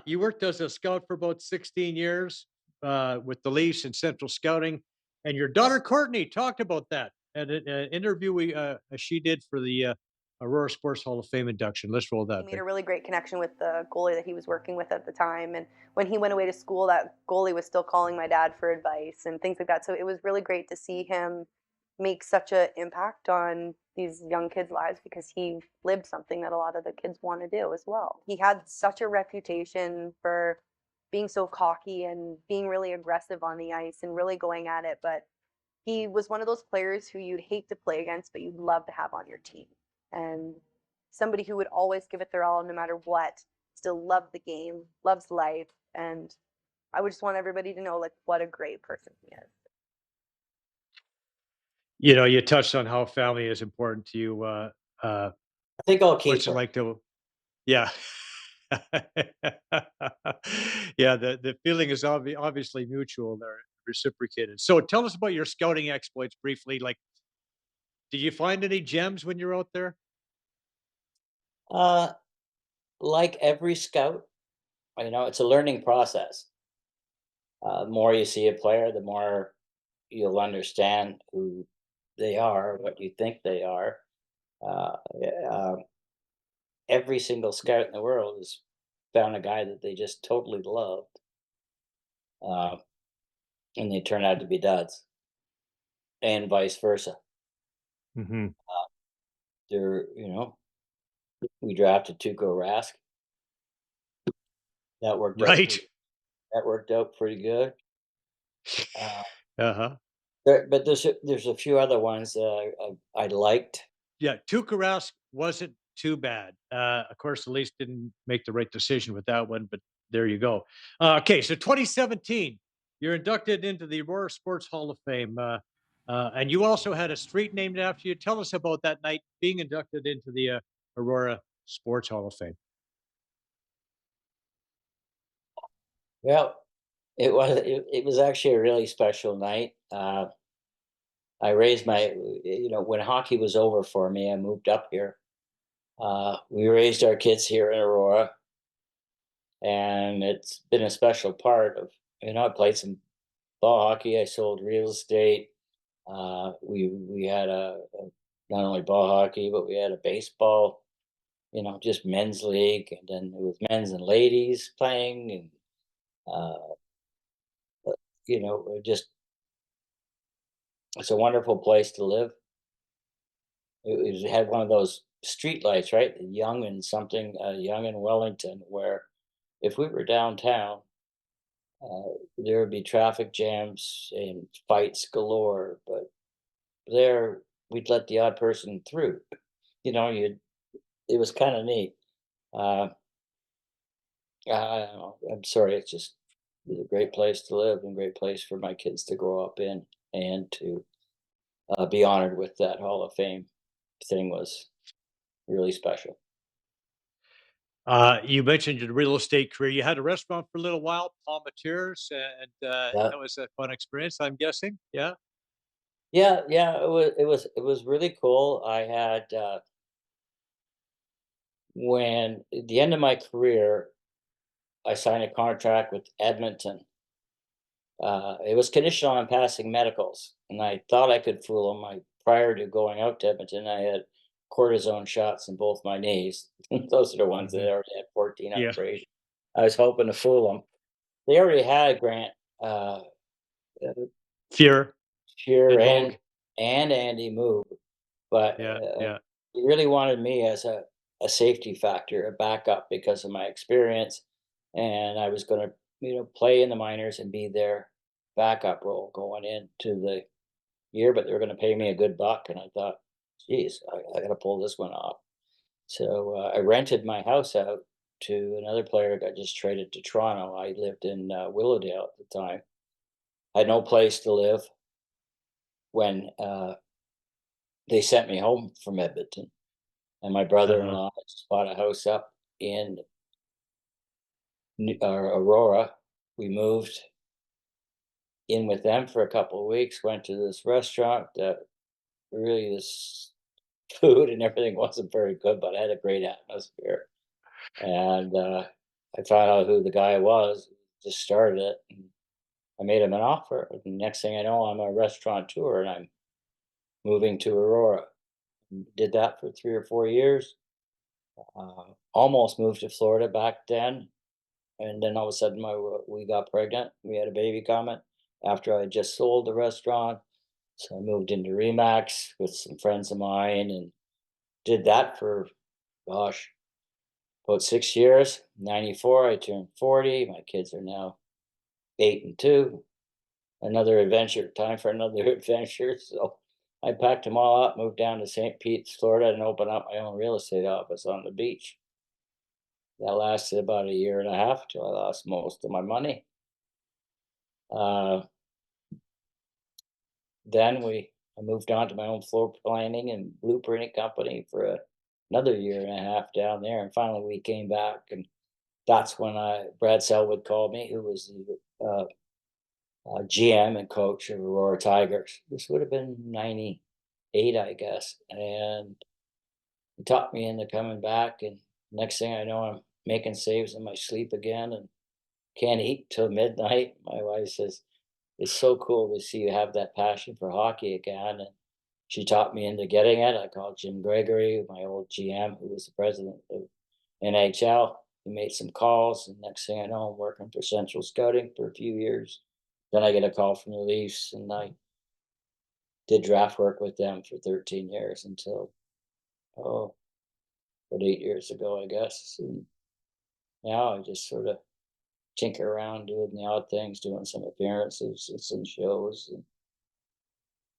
you worked as a scout for about 16 years with the Leafs and Central Scouting, and your daughter Courtney talked about that at an interview she did for the Aurora Sports Hall of Fame induction. Let's roll He that, made Vic. a really great connection with the goalie that he was working with at the time. And when he went away to school, that goalie was still calling my dad for advice and things like that. So it was really great to see him make such an impact on these young kids' lives because he lived something that a lot of the kids want to do as well. He had such a reputation for being so cocky and being really aggressive on the ice and really going at it. But he was one of those players who you'd hate to play against, but you'd love to have on your team. And somebody who would always give it their all no matter what, still loved the game, loves life. And I would just want everybody to know like what a great person he is. You know, you touched on how family is important to you. Uh, I think I'll keep what's it her. like to, yeah. Yeah, the feeling is obviously mutual there, reciprocated. So tell us about your scouting exploits briefly. Like, did you find any gems when you're out there? Uh, like every scout, it's a learning process. The more you see a player, the more you'll understand who they are, what you think they are. Yeah, every single scout in the world has found a guy that they just totally loved, uh, and they turn out to be duds, and vice versa. Hmm. There, we drafted Tuukka Rask. That worked out. Right. That worked out pretty good. Uh, Uh-huh. but there's a few other ones that I liked. Yeah, Tuukka Rask wasn't too bad. Of course, the Leafs didn't make the right decision with that one, but there you go. Okay, so 2017, you're inducted into the Aurora Sports Hall of Fame, and you also had a street named after you. Tell us about that night being inducted into the Aurora Sports Hall of Fame. Well, it was actually a really special night. I raised when hockey was over for me, I moved up here. We raised our kids here in Aurora, and it's been a special part of. I played some ball hockey. I sold real estate. We had not only ball hockey, but we had a baseball. Just men's league, and then it was men's and ladies playing, and uh, just it's a wonderful place to live. It had one of those street lights, right? Young and Wellington, where if we were downtown, there would be traffic jams and fights galore. But there, we'd let the odd person through. You It was kind of neat. Uh, I don't know. I'm sorry. It's a great place to live and great place for my kids to grow up in, and to be honored with that Hall of Fame thing was really special. You mentioned your real estate career. You had a restaurant for a little while, Palmateers, and Yeah. that was a fun experience, I'm guessing. Yeah. Yeah, yeah, it was really cool. I had when at the end of my career, I signed a contract with Edmonton. It was conditional on passing medicals, and I thought I could fool them. Prior to going out to Edmonton, I had cortisone shots in both my knees. Those are the ones that Mhm. already had 14 Yeah. abrasions. I was hoping to fool them. They already had Grant uh, uh, Fear Shearer and Vogue. and Andy Moog, but Yeah. Yeah. he really wanted me as a safety factor, a backup because of my experience, and I was going to play in the minors and be their backup role going into the year, but they were going to pay me a good buck, and I thought, geez, I got to pull this one off. So I rented my house out to another player who got just traded to Toronto. I lived in Willowdale at the time. I had no place to live when they sent me home from Edmonton, and my Uh-huh. brother-in-law just bought a house up in Aurora. We moved in with them for a couple of weeks. Went to this restaurant that really this food and everything wasn't very good, but it had a great atmosphere. And I found out who the guy was. Just started it. And I made him an offer. And next thing I know, I'm a restaurateur and I'm moving to Aurora. Did that for 3 or 4 years. Almost moved to Florida back then, and then all of a sudden we got pregnant. We had a baby coming after I had just sold the restaurant. So I moved into Remax with some friends of mine and did that for, gosh, about 6 years. 94, I turned 40. My kids are now 8 and 2. Another adventure, time for another adventure. So I packed them all up, moved down to St. Pete, Florida, and opened up my own real estate office on the beach. That lasted about a year and a half till I lost most of my money. Uh, then I moved on to my own floor planning and blueprinting company for another year and a half down there, and finally we came back, and that's when Brad Selwood called me, who was the GM and coach of Aurora Tigers. This would have been '98, I guess, and he talked me into coming back. And next thing I know, I'm making saves in my sleep again, and can't eat till midnight. My wife says, "It's so cool to see you have that passion for hockey again." And she taught me into getting it. I called Jim Gregory, my old GM, who was the president of NHL. He made some calls, and next thing I know, I'm working for Central Scouting for a few years. Then I get a call from the Leafs, and I did draft work with them for 13 years until, oh, about 8 years ago, I guess. And now I just sort of tinker around doing the odd things, doing some appearances and some shows,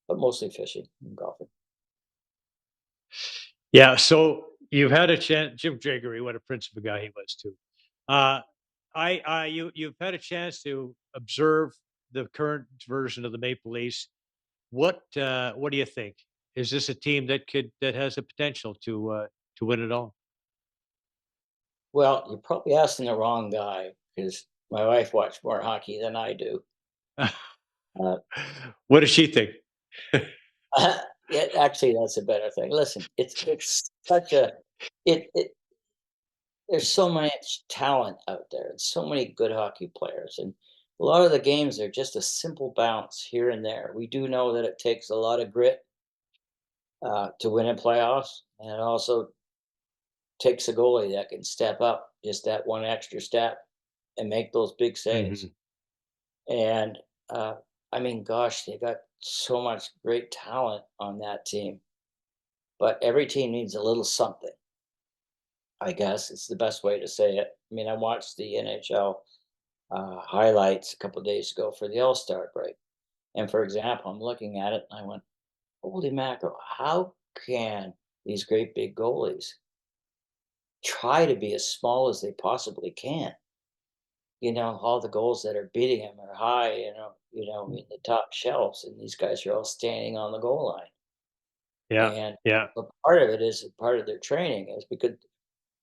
but mostly fishing and golfing. Yeah. So you've had a chance, Jim Gregory, what a prince of a guy he was too. Uh, you've had a chance to observe the current version of the Maple Leafs. What do you think? Is this a team that has the potential to win it all? Well, you're probably asking the wrong guy because my wife watched more hockey than I do. Uh, What does she think? yeah, actually, that's a better thing. Listen, it's such a it. There's so much talent out there, and so many good hockey players, and a lot of the games are just a simple bounce here and there. We do know that it takes a lot of grit to win in playoffs, and it also takes a goalie that can step up just that one extra step and make those big saves. Mhm. And I mean, gosh, they got so much great talent on that team, but every team needs a little something. I guess it's the best way to say it. I mean, I watched the NHL highlights a couple of days ago for the All Star break, and for example, I'm looking at it and I went, "Holy mackerel! How can these great big goalies try to be as small as they possibly can?" All the goals that are beating him are high, in the top shelves, and these guys are all standing on the goal line. Yeah, And yeah. but part of it is part of their training is because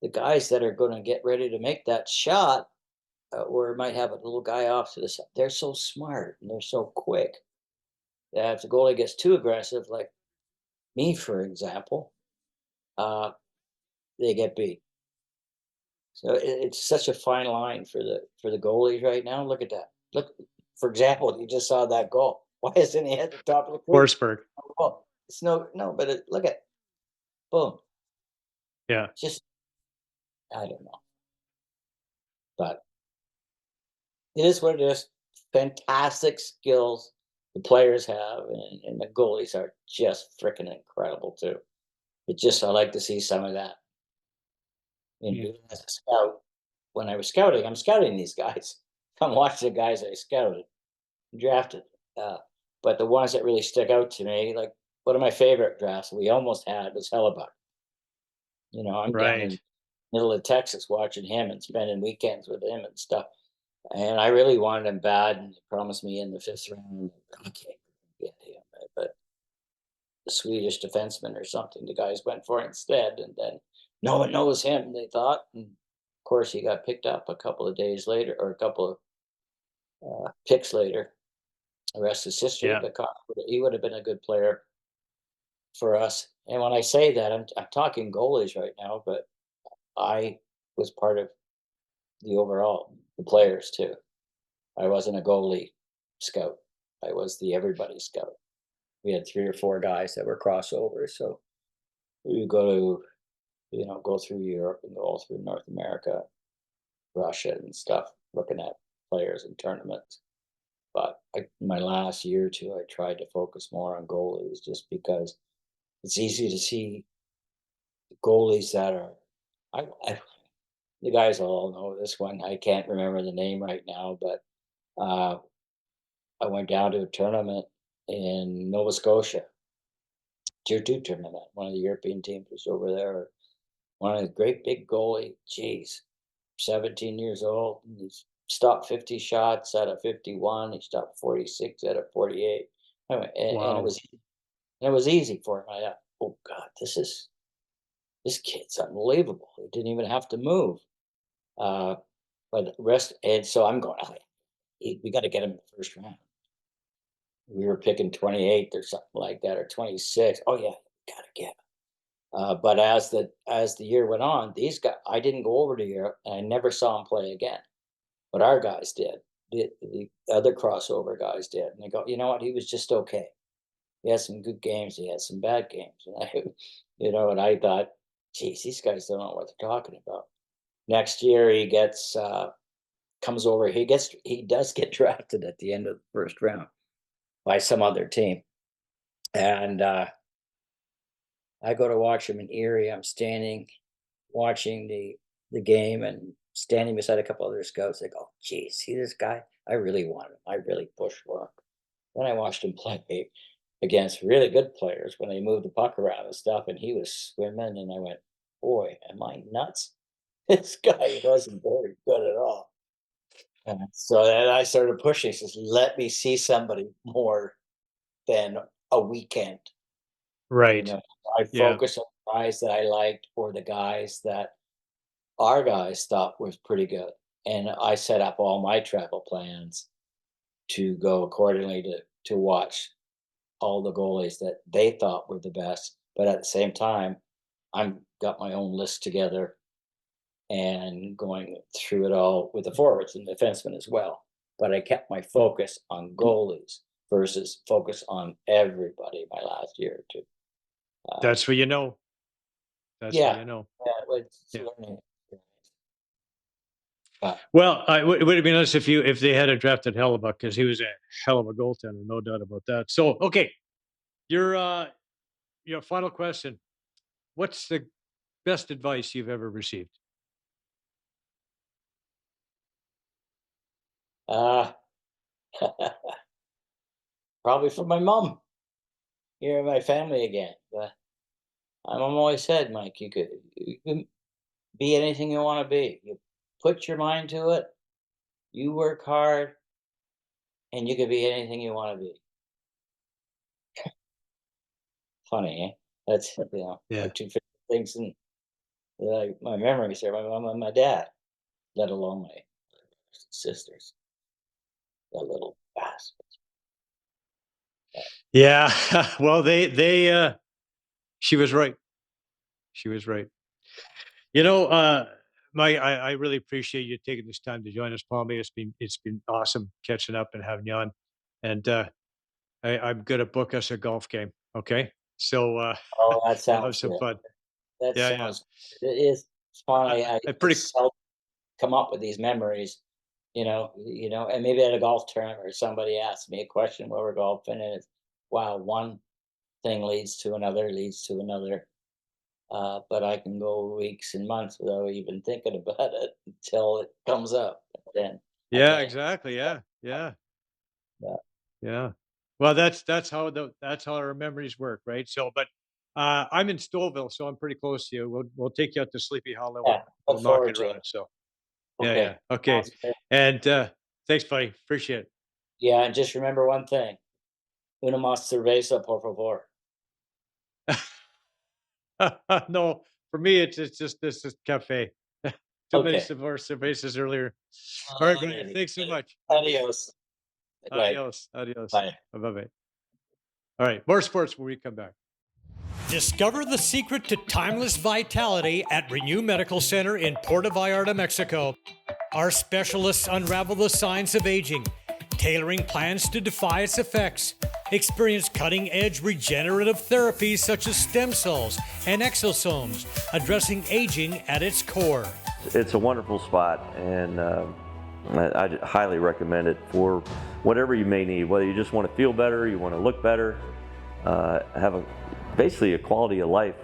the guys that are going to get ready to make that shot, or might have a little guy off to the side, they're so smart and they're so quick that if the goalie gets too aggressive, like me, for example, uh, they get beat. So it's such a fine line for the goalies right now. Look at that. Look, for example, you just saw that goal. Why isn't he at the top of the crease? Forsberg. Oh, it's no, but look at boom. Yeah. Just I don't know, but it is what it is. Fantastic skills the players have, and the goalies are just freaking incredible too. It just I like to see some of that. And Yeah. even as a scout, when I was scouting, I'm scouting these guys. I'm watching the guys I scouted, drafted. Uh, but the ones that really stick out to me, like one of my favorite drafts we almost had was Hellebuck. I'm down Right. in middle of Texas watching him and spending weekends with him and stuff. And I really wanted him bad, and they promised me in the fifth round, okay, get him. But the Swedish defenseman or something, the guys went for instead, and then no one knows him, they thought. And of course, he got picked up a couple of days later, or a couple of picks later. The rest is history. Yeah. But he would have been a good player for us. And when I say that, I'm talking goalies right now, but I was part of the overall, the players too. I wasn't a goalie scout. I was the everybody scout. We had 3 or 4 guys that were crossovers, so we would go to, go through Europe and go all through North America, Russia and stuff, looking at players and tournaments. But my last year or two, I tried to focus more on goalies just because it's easy to see goalies that are. I the guys all know this one. I can't remember the name right now, but uh, I went down to a tournament in Nova Scotia, Tier 2 tournament. One of the European teams was over there. One of the great big goalie, geez, 17 years old. And he's stopped 50 shots out of 51. He stopped 46 out of 48. Anyway, and Wow. it was easy for him. I thought, oh God, this kid's unbelievable. He didn't even have to move. Uh, but the rest, and so I'm going, "Oh, we got to get him in the first round." We were picking 28th or something like that, or 26. Oh yeah, gotta get him. But as the year went on, these guys, I didn't go over to Europe, and I never saw him play again. But our guys did. The other crossover guys did, and they go, you know what? He was just okay. He had some good games. He had some bad games, and and I thought, geez, these guys don't know what they're talking about. Next year, he gets comes over. He does get drafted at the end of the first round by some other team, and I go to watch him in Erie. I'm standing watching the game and standing beside a couple other scouts. They go, "Geez, see this guy? I really want him. I really pushed for him." Then I watched him play against really good players when they moved the puck around and stuff, and he was swimming. And I went, "Boy, am I nuts? This guy wasn't very good at all." And so then I started pushing. He says, "Let me see somebody more than a weekend." You Right. know, I Yeah. focused on the guys that I liked or the guys that our guys thought was pretty good. And I set up all my travel plans to go accordingly to watch all the goalies that they thought were the best. But at the same time, I'm got my own list together and going through it all with the forwards and defensemen as well. But I kept my focus on goalies versus focus on everybody my last year or two. Uh, That's what you know. That's what yeah, you know. yeah, it's Yeah. learning experience. But Well, it would have been nice if they had a drafted Hellebuck because he was a hell of a goaltender, no doubt about that. So, okay, your your final question: what's the best advice you've ever received? uh, probably from my mom. Here in my family again. But my mom always said, Mike, you can be anything you want to be. You put your mind to it, you work hard, and you can be anything you want to be. Funny, eh? That's Yeah. our two favorite things in like my memories are my mom and my dad, let alone my sisters, the little bastards. Yeah. Well, she was right. She was right. You know, I really appreciate you taking this time to join us, Palmy. It's been awesome catching up and having you on. And I'm gonna book us a golf game. Okay. So Oh, that we'll have sounds some good. fun. That Yeah, yeah. sounds it is it's fun. I, I I pretty just seldom come up with these memories, and maybe at a golf tournament or somebody asks me a question while we're golfing, and it's wow, one thing leads to another. But I can go weeks and months without even thinking about it until it comes up. Then I Yeah, can't. exactly. Yeah. Yeah. Yeah, Yeah. Well, that's how our memories work, right? So, but I'm in Stouffville, so I'm pretty close to you. We'll take you out to Sleepy Hollow and yeah. we'll Look knock forward it to around. it. So, yeah, Okay, yeah. Okay. sounds good. And thanks, buddy. Appreciate Yeah, and just remember one thing: una más cerveza, por favor. it. No, for me, it's just this is cafe. Too many Okay. cervezas earlier. All right, buddy. Alrighty. Thanks so much. Adios. Right. Adios. Adios. Bye. Bye bye. All right. More sports when we come back. Discover the secret to timeless vitality at Renew Medical Center in Puerto Vallarta, Mexico. Our specialists unravel the signs of aging, tailoring plans to defy its effects. Experience cutting edge regenerative therapies such as stem cells and exosomes, addressing aging at its core. It's a wonderful spot, and I highly recommend it for whatever you may need. Whether you just want to feel better, you want to look better, have basically a quality of life,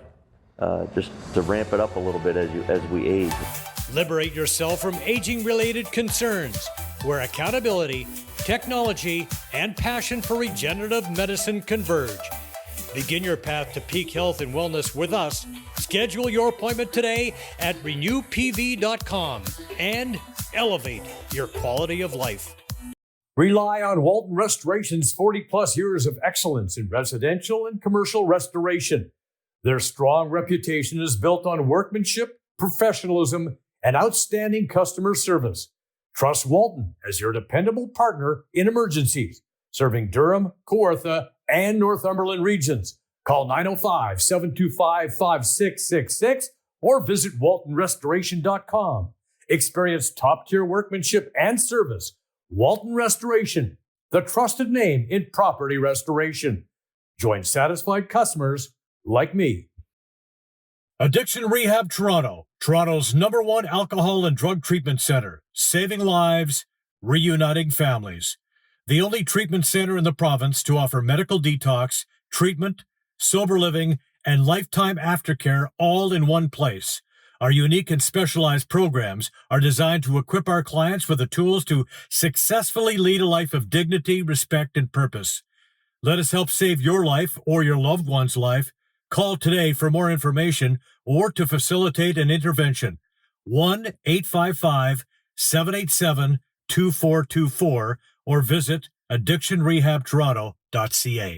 just to ramp it up a little bit as we age. Liberate yourself from aging-related concerns, where accountability, technology, and passion for regenerative medicine converge. Begin your path to peak health and wellness with us. Schedule your appointment today at renewpv.com and elevate your quality of life. Rely on Walton Restoration's 40-plus years of excellence in residential and commercial restoration. Their strong reputation is built on workmanship, professionalism, and outstanding customer service. Trust Walton as your dependable partner in emergencies, serving Durham, Kawartha, and Northumberland regions. Call 905-725-5666 or visit waltonrestoration.com. Experience top-tier workmanship and service. Walton Restoration, the trusted name in property restoration. Join satisfied customers like me. Addiction Rehab Toronto, Toronto's #1 alcohol and drug treatment center, saving lives, reuniting families. The only treatment center in the province to offer medical detox, treatment, sober living, and lifetime aftercare all in one place. Our unique and specialized programs are designed to equip our clients with the tools to successfully lead a life of dignity, respect, and purpose. Let us help save your life or your loved one's life. Call today for more information or to facilitate an intervention. 1-855-787-2424 or visit addictionrehabtoronto.ca.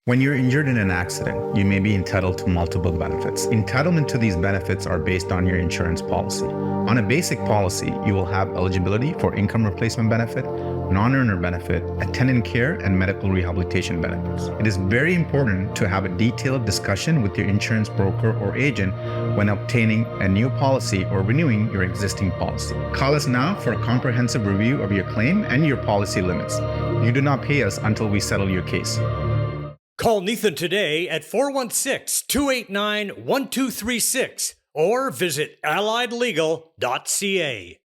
When you're injured in an accident, you may be entitled to multiple benefits. Entitlement to these benefits are based on your insurance policy. On a basic policy, you will have eligibility for income replacement benefit, non-earner benefit, attendant care, and medical rehabilitation benefits. It is very important to have a detailed discussion with your insurance broker or agent when obtaining a new policy or renewing your existing policy. Call us now for a comprehensive review of your claim and your policy limits. You do not pay us until we settle your case. Call Nathan today at 416-289-1236 or visit alliedlegal.ca.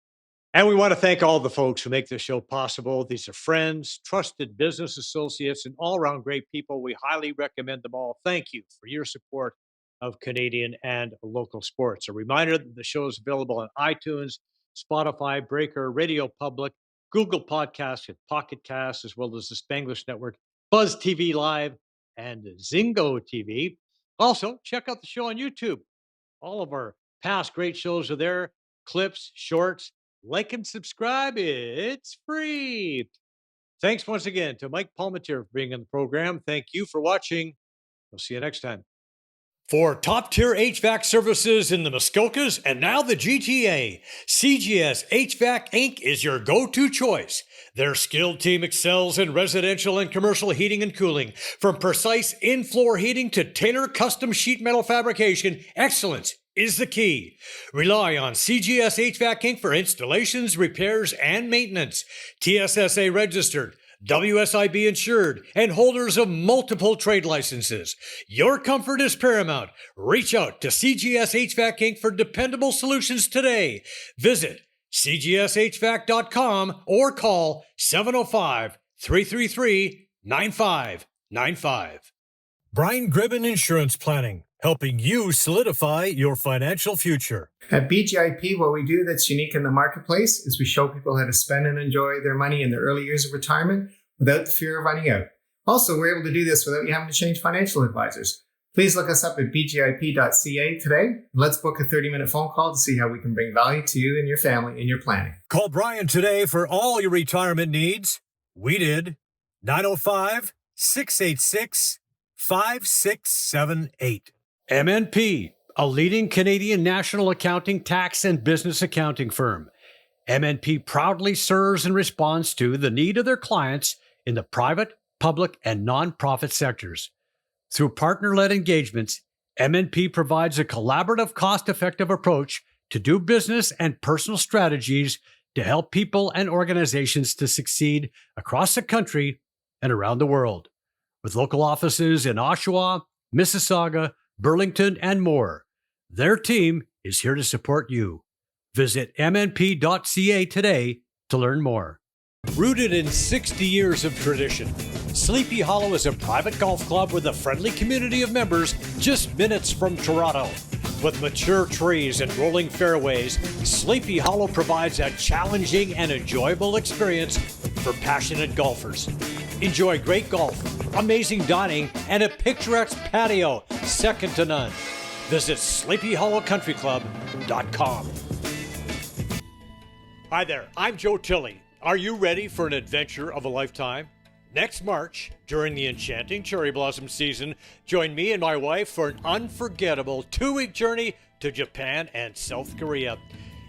And we want to thank all the folks who make this show possible. These are friends, trusted business associates, and all-around great people. We highly recommend them all. Thank you for your support of Canadian and local sports. A reminder that the show is available on iTunes, Spotify, Breaker, Radio Public, Google Podcasts, and Pocket Casts, as well as the Spanglish Network, Buzz TV Live, and Zingo TV. Also, check out the show on YouTube. All of our past great shows are there, clips, shorts. Like and subscribe. It's free. Thanks once again to Mike Palmateer for being on the program. Thank you for watching. We'll see you next time. For top-tier HVAC services in the Muskokas and now the GTA, CGS HVAC Inc. is your go-to choice. Their skilled team excels in residential and commercial heating and cooling. From precise in-floor heating to tailored custom sheet metal fabrication, excellence is the key. Rely on CGS HVAC Inc. for installations, repairs, and maintenance. TSSA registered, WSIB insured, and holders of multiple trade licenses. Your comfort is paramount. Reach out to CGS HVAC Inc. for dependable solutions today. Visit cgshvac.com or call 705-333-9595. Brian Gribben Insurance Planning, helping you solidify your financial future. At BGIP, what we do that's unique in the marketplace is we show people how to spend and enjoy their money in the early years of retirement without the fear of running out. Also, we're able to do this without you having to change financial advisors. Please look us up at bgip.ca today. Let's book a 30-minute phone call to see how we can bring value to you and your family in your planning. Call Brian today for all your retirement needs. We did. 905-686-5678. MNP, a leading Canadian national accounting, tax, and business accounting firm. MNP proudly serves and responds to the need of their clients in the private, public, and nonprofit sectors. Through partner-led engagements, MNP provides a collaborative, cost-effective approach to do business and personal strategies to help people and organizations to succeed across the country and around the world. With local offices in Oshawa, Mississauga, Burlington, and more, their team is here to support you. Visit mnp.ca today to learn more. Rooted in 60 years of tradition, Sleepy Hollow is a private golf club with a friendly community of members just minutes from Toronto. With mature trees and rolling fairways, Sleepy Hollow provides a challenging and enjoyable experience for passionate golfers. Enjoy great golf, amazing dining, and a picturesque patio second to none. Visit sleepyhollowcountryclub.com. Hi there, I'm Joe Tilley. Are you ready for an adventure of a lifetime? Next March, during the enchanting cherry blossom season, join me and my wife for an unforgettable 2-week journey to Japan and South Korea.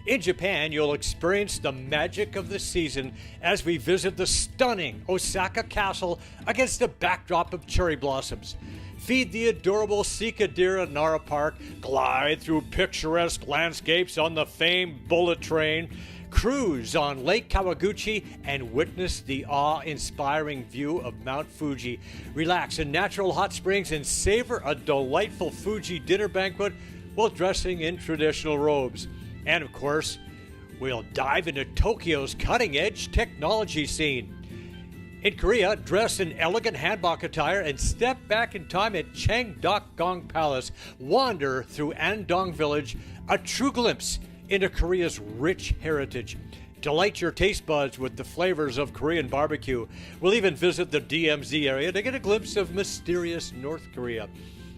In Japan, you'll experience the magic of the season as we visit the stunning Osaka Castle against the backdrop of cherry blossoms. Feed the adorable Sika deer at Nara Park, glide through picturesque landscapes on the famed bullet train, cruise on Lake Kawaguchi, and witness the awe-inspiring view of Mount Fuji. Relax in natural hot springs and savor a delightful Fuji dinner banquet while dressing in traditional robes. And of course, we'll dive into Tokyo's cutting-edge technology scene. In Korea, dress in elegant hanbok attire and step back in time at Cheongdokgung Palace. Wander through Andong Village, a true glimpse into Korea's rich heritage. Delight your taste buds with the flavors of Korean barbecue. We'll even visit the DMZ area to get a glimpse of mysterious North Korea.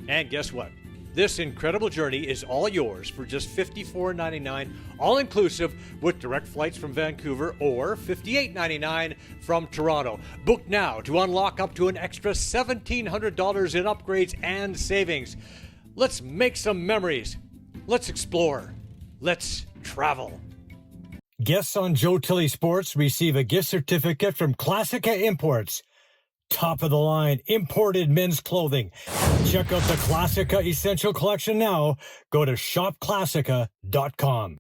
And guess what? This incredible journey is all yours for just $54.99, all-inclusive, with direct flights from Vancouver, or $58.99 from Toronto. Book now to unlock up to an extra $1,700 in upgrades and savings. Let's make some memories. Let's explore. Let's travel. Guests on Joe Tilley Sports receive a gift certificate from Classica Imports. Top of the line imported men's clothing. Check out the Classica Essential Collection now. Go to shopclassica.com.